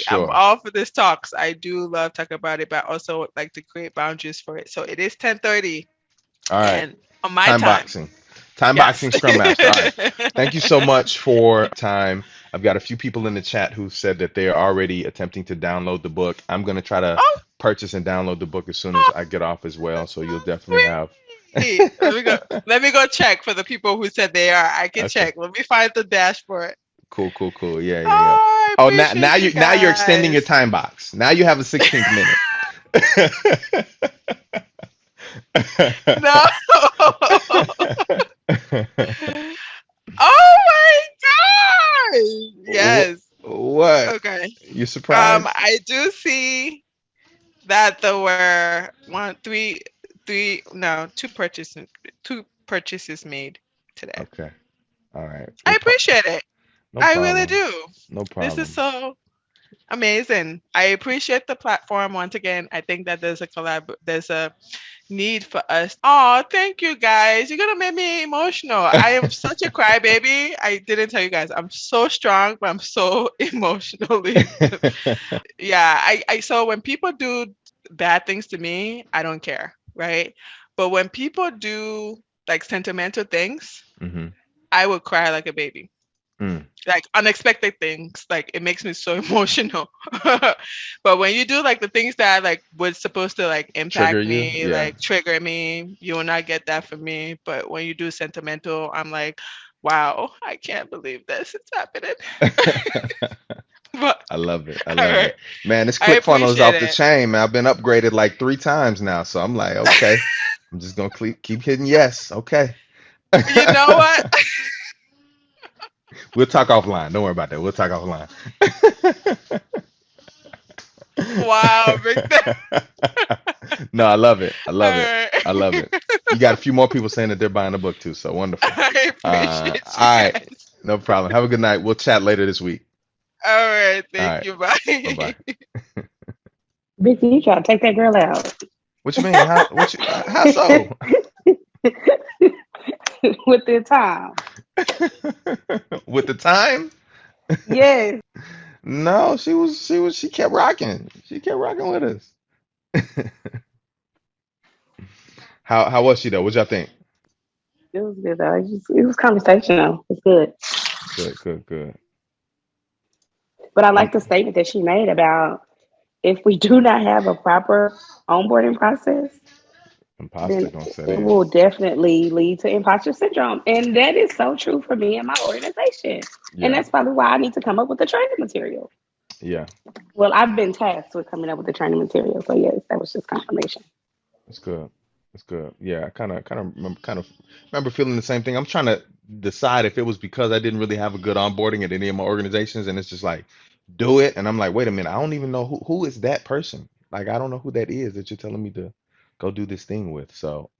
I'm Sure. all for this talks. I do love talking about it, but I also like to create boundaries for it. So it is 10:30 All right. and on my Time time. boxing. Time Yes. boxing Scrum Master. All right. Thank you so much for time. I've got a few people in the chat who said that they are already attempting to download the book. I'm going to try to Oh, purchase and download the book as soon as oh, I get off as well. So you'll so definitely have. sweet. Let me go check for the people who said they are. I can Okay. check. Let me find the dashboard. Cool, cool, cool. Yeah, yeah, yeah. Oh, I Oh, now appreciate you you're extending your guys. time box. Now you have a 16th minute. No. Oh my gosh. Yes. What? Okay. You surprised? I do see that there were no, two purchases made today. Okay. All right. I Well, appreciate it. no I really problem. do. No This is problem. so amazing. I appreciate the platform once again. I think that there's a need for us. Oh, thank you guys. You're gonna make me emotional. I am such a crybaby. I didn't tell you guys. I'm so strong, but I'm so emotionally. Yeah, I so when people do bad things to me, I don't care, right? But when people do like sentimental things, Hmm. I would cry like a baby. Mm. Like unexpected things, like it makes me so emotional. But when you do like the things that like was supposed to like Trigger impact you? me, Yeah. like trigger me, you will not get that from me. But when you do sentimental, I'm like, wow, I can't believe this is happening. I But I love it. I All love right. it. Man, this I ClickFunnels is appreciate off the it. chain, man. I've been upgraded like 3 times now. So I'm like, okay. I'm just gonna keep hitting yes. Okay. You know what? We'll talk offline. Don't worry about that. We'll talk offline. Wow, Victor. No, I love it. I All love it. right. I love it. You got a few more people saying that they're buying the book too, so wonderful. I appreciate you All right, guys. no problem. Have a good night. We'll chat later this week. All right. All Thank right, you. bye bye. Bye. Vicky, you try to take that girl out What you mean? How so? with the time. With the time? Yes. No, she kept rocking. She kept rocking with us. How was she though? What y'all think? It was good though. It was conversational. It's good. Good, good, good. But I Um, like the statement that she made about if we do not have a proper onboarding process, imposter then gonna set it in. will definitely lead to imposter syndrome. And that is so true for me and my organization. And Yeah, that's probably why I need to come up with the training material. yeah. Well, I've been tasked with coming up with the training material. So yes, that was just confirmation. That's good. That's good. Yeah, I kind of remember feeling the same thing. I'm trying to decide if it was because I didn't really have a good onboarding at any of my organizations, and it's just like do it, and I'm like, wait a minute, I don't even know who is that person. Like, I don't know who that is that you're telling me to go do this thing with. So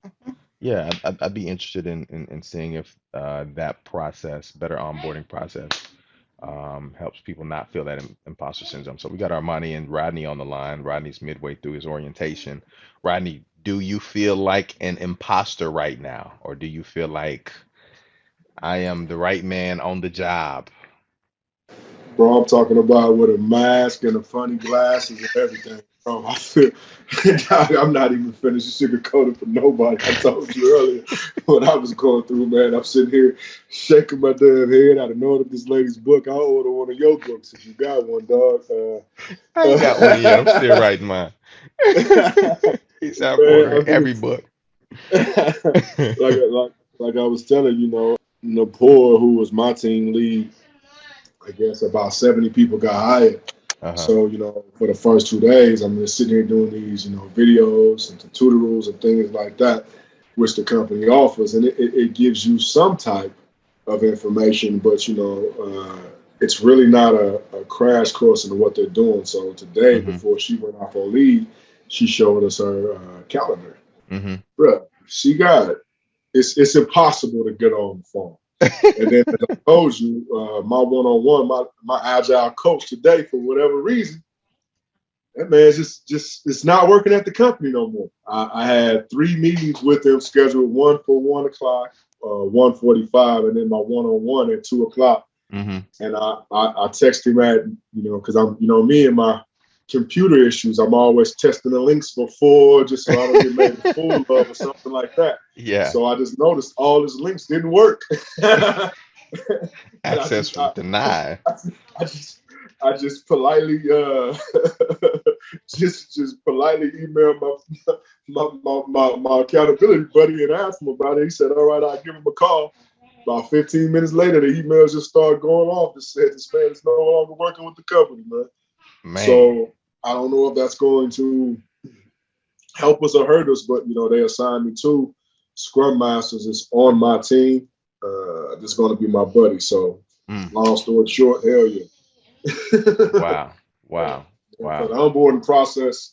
yeah, I'd be interested in seeing if that process, better onboarding process, helps people not feel that imposter syndrome. So we got Armani and Rodney on the line. Rodney's midway through his orientation. Rodney, do you feel like an imposter right now, or do you feel like I am the right man on the job? Bro, I'm talking about with a mask and the funny glasses and everything. Bro, I feel I'm not even finished sugarcoating for nobody. I told you earlier what I was going through, man. I'm sitting here shaking my damn head. I done ordered this lady's book. I'll order one of your books if you got one, dog. I ain't got one yet. I'm still writing mine. He's out Man, ordering every book. like like I was telling you, Napor, who was my team lead, I guess about 70 people got hired. Uh-huh. So, for the first 2 days, I'm just sitting here doing these, videos and tutorials and things like that, which the company offers. And it gives you some type of information, but, it's really not a crash course into what they're doing. So today, Mm-hmm. before she went off on leave, she showed us her calendar. Mm-hmm. Bruh, she got it. It's impossible to get on the phone. And then, as I told you, my one-on-one, my agile coach today, for whatever reason, that man just it's not working at the company no more. I had 3 meetings with him scheduled, one for 1 o'clock, 1:45, and then my one-on-one at 2 o'clock. Mm-hmm. And I text him at, because I'm, me and my computer issues, I'm always testing the links before just so I don't get made a fool of or something like that. Yeah. So I just noticed all his links didn't work. And I Access just was I, denied. I just I just politely just politely emailed my accountability buddy and asked him about it. He said, all right, I'll give him a call. About 15 minutes later, the emails just started going off that said this man is no longer working with the company, man. Man. So I don't know if that's going to help us or hurt us, but they assigned me two Scrum Masters is on my team. That's going to be my buddy. So Mm. long story short, hell yeah. Wow. Wow. So the Wow. onboarding process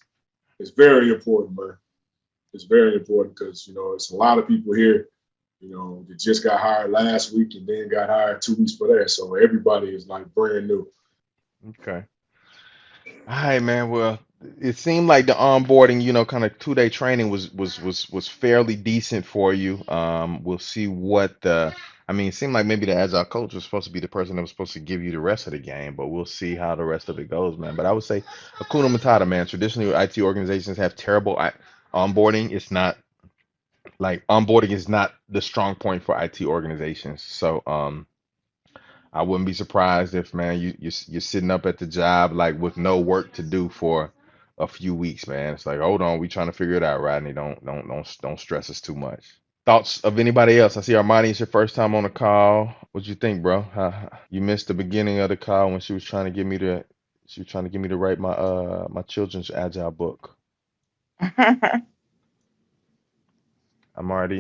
is very important, man. It's very important because it's a lot of people here, that just got hired last week and then got hired 2 weeks for that. So everybody is like brand new. Okay. All right, man. Well, it seemed like the onboarding, kind of 2-day training was fairly decent for you. We'll see what the. I mean, it seemed like maybe the agile coach was supposed to be the person that was supposed to give you the rest of the game, but we'll see how the rest of it goes, man. But I would say Hakuna Matata, man. Traditionally, IT organizations have terrible onboarding. It's not like onboarding is not the strong point for IT organizations. So, I wouldn't be surprised if, man, you're sitting up at the job like with no work to do for a few weeks, man. It's like, hold on, we trying to figure it out, Rodney. Don't stress us too much. Thoughts of anybody else? I see Armani, it's your first time on the call. What'd you think, bro? You missed the beginning of the call when she was trying to get me to. She was trying to get me to write my children's agile book.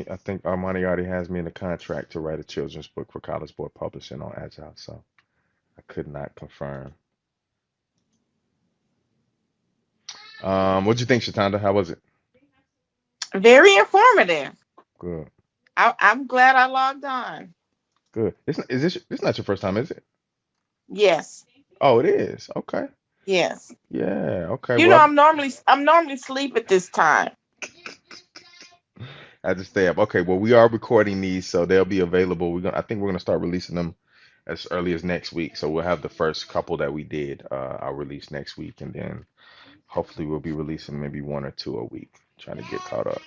I think Armani already has me in the contract to write a children's book for College Board Publishing on Agile, so I could not confirm. What'd you think, Shatanda? How was it? Very informative. Good, I'm glad I logged on. good. This not your first time, is it? Yes, Oh, it is. Okay. yes. Yeah. Okay. You know, Well, I'm normally asleep at this time. I had to stay up. Okay. Well, we are recording these, so they'll be available. I think we're gonna start releasing them as early as next week. So we'll have the first couple that we did. I'll release next week, and then hopefully we'll be releasing maybe one or two a week, trying to get caught up.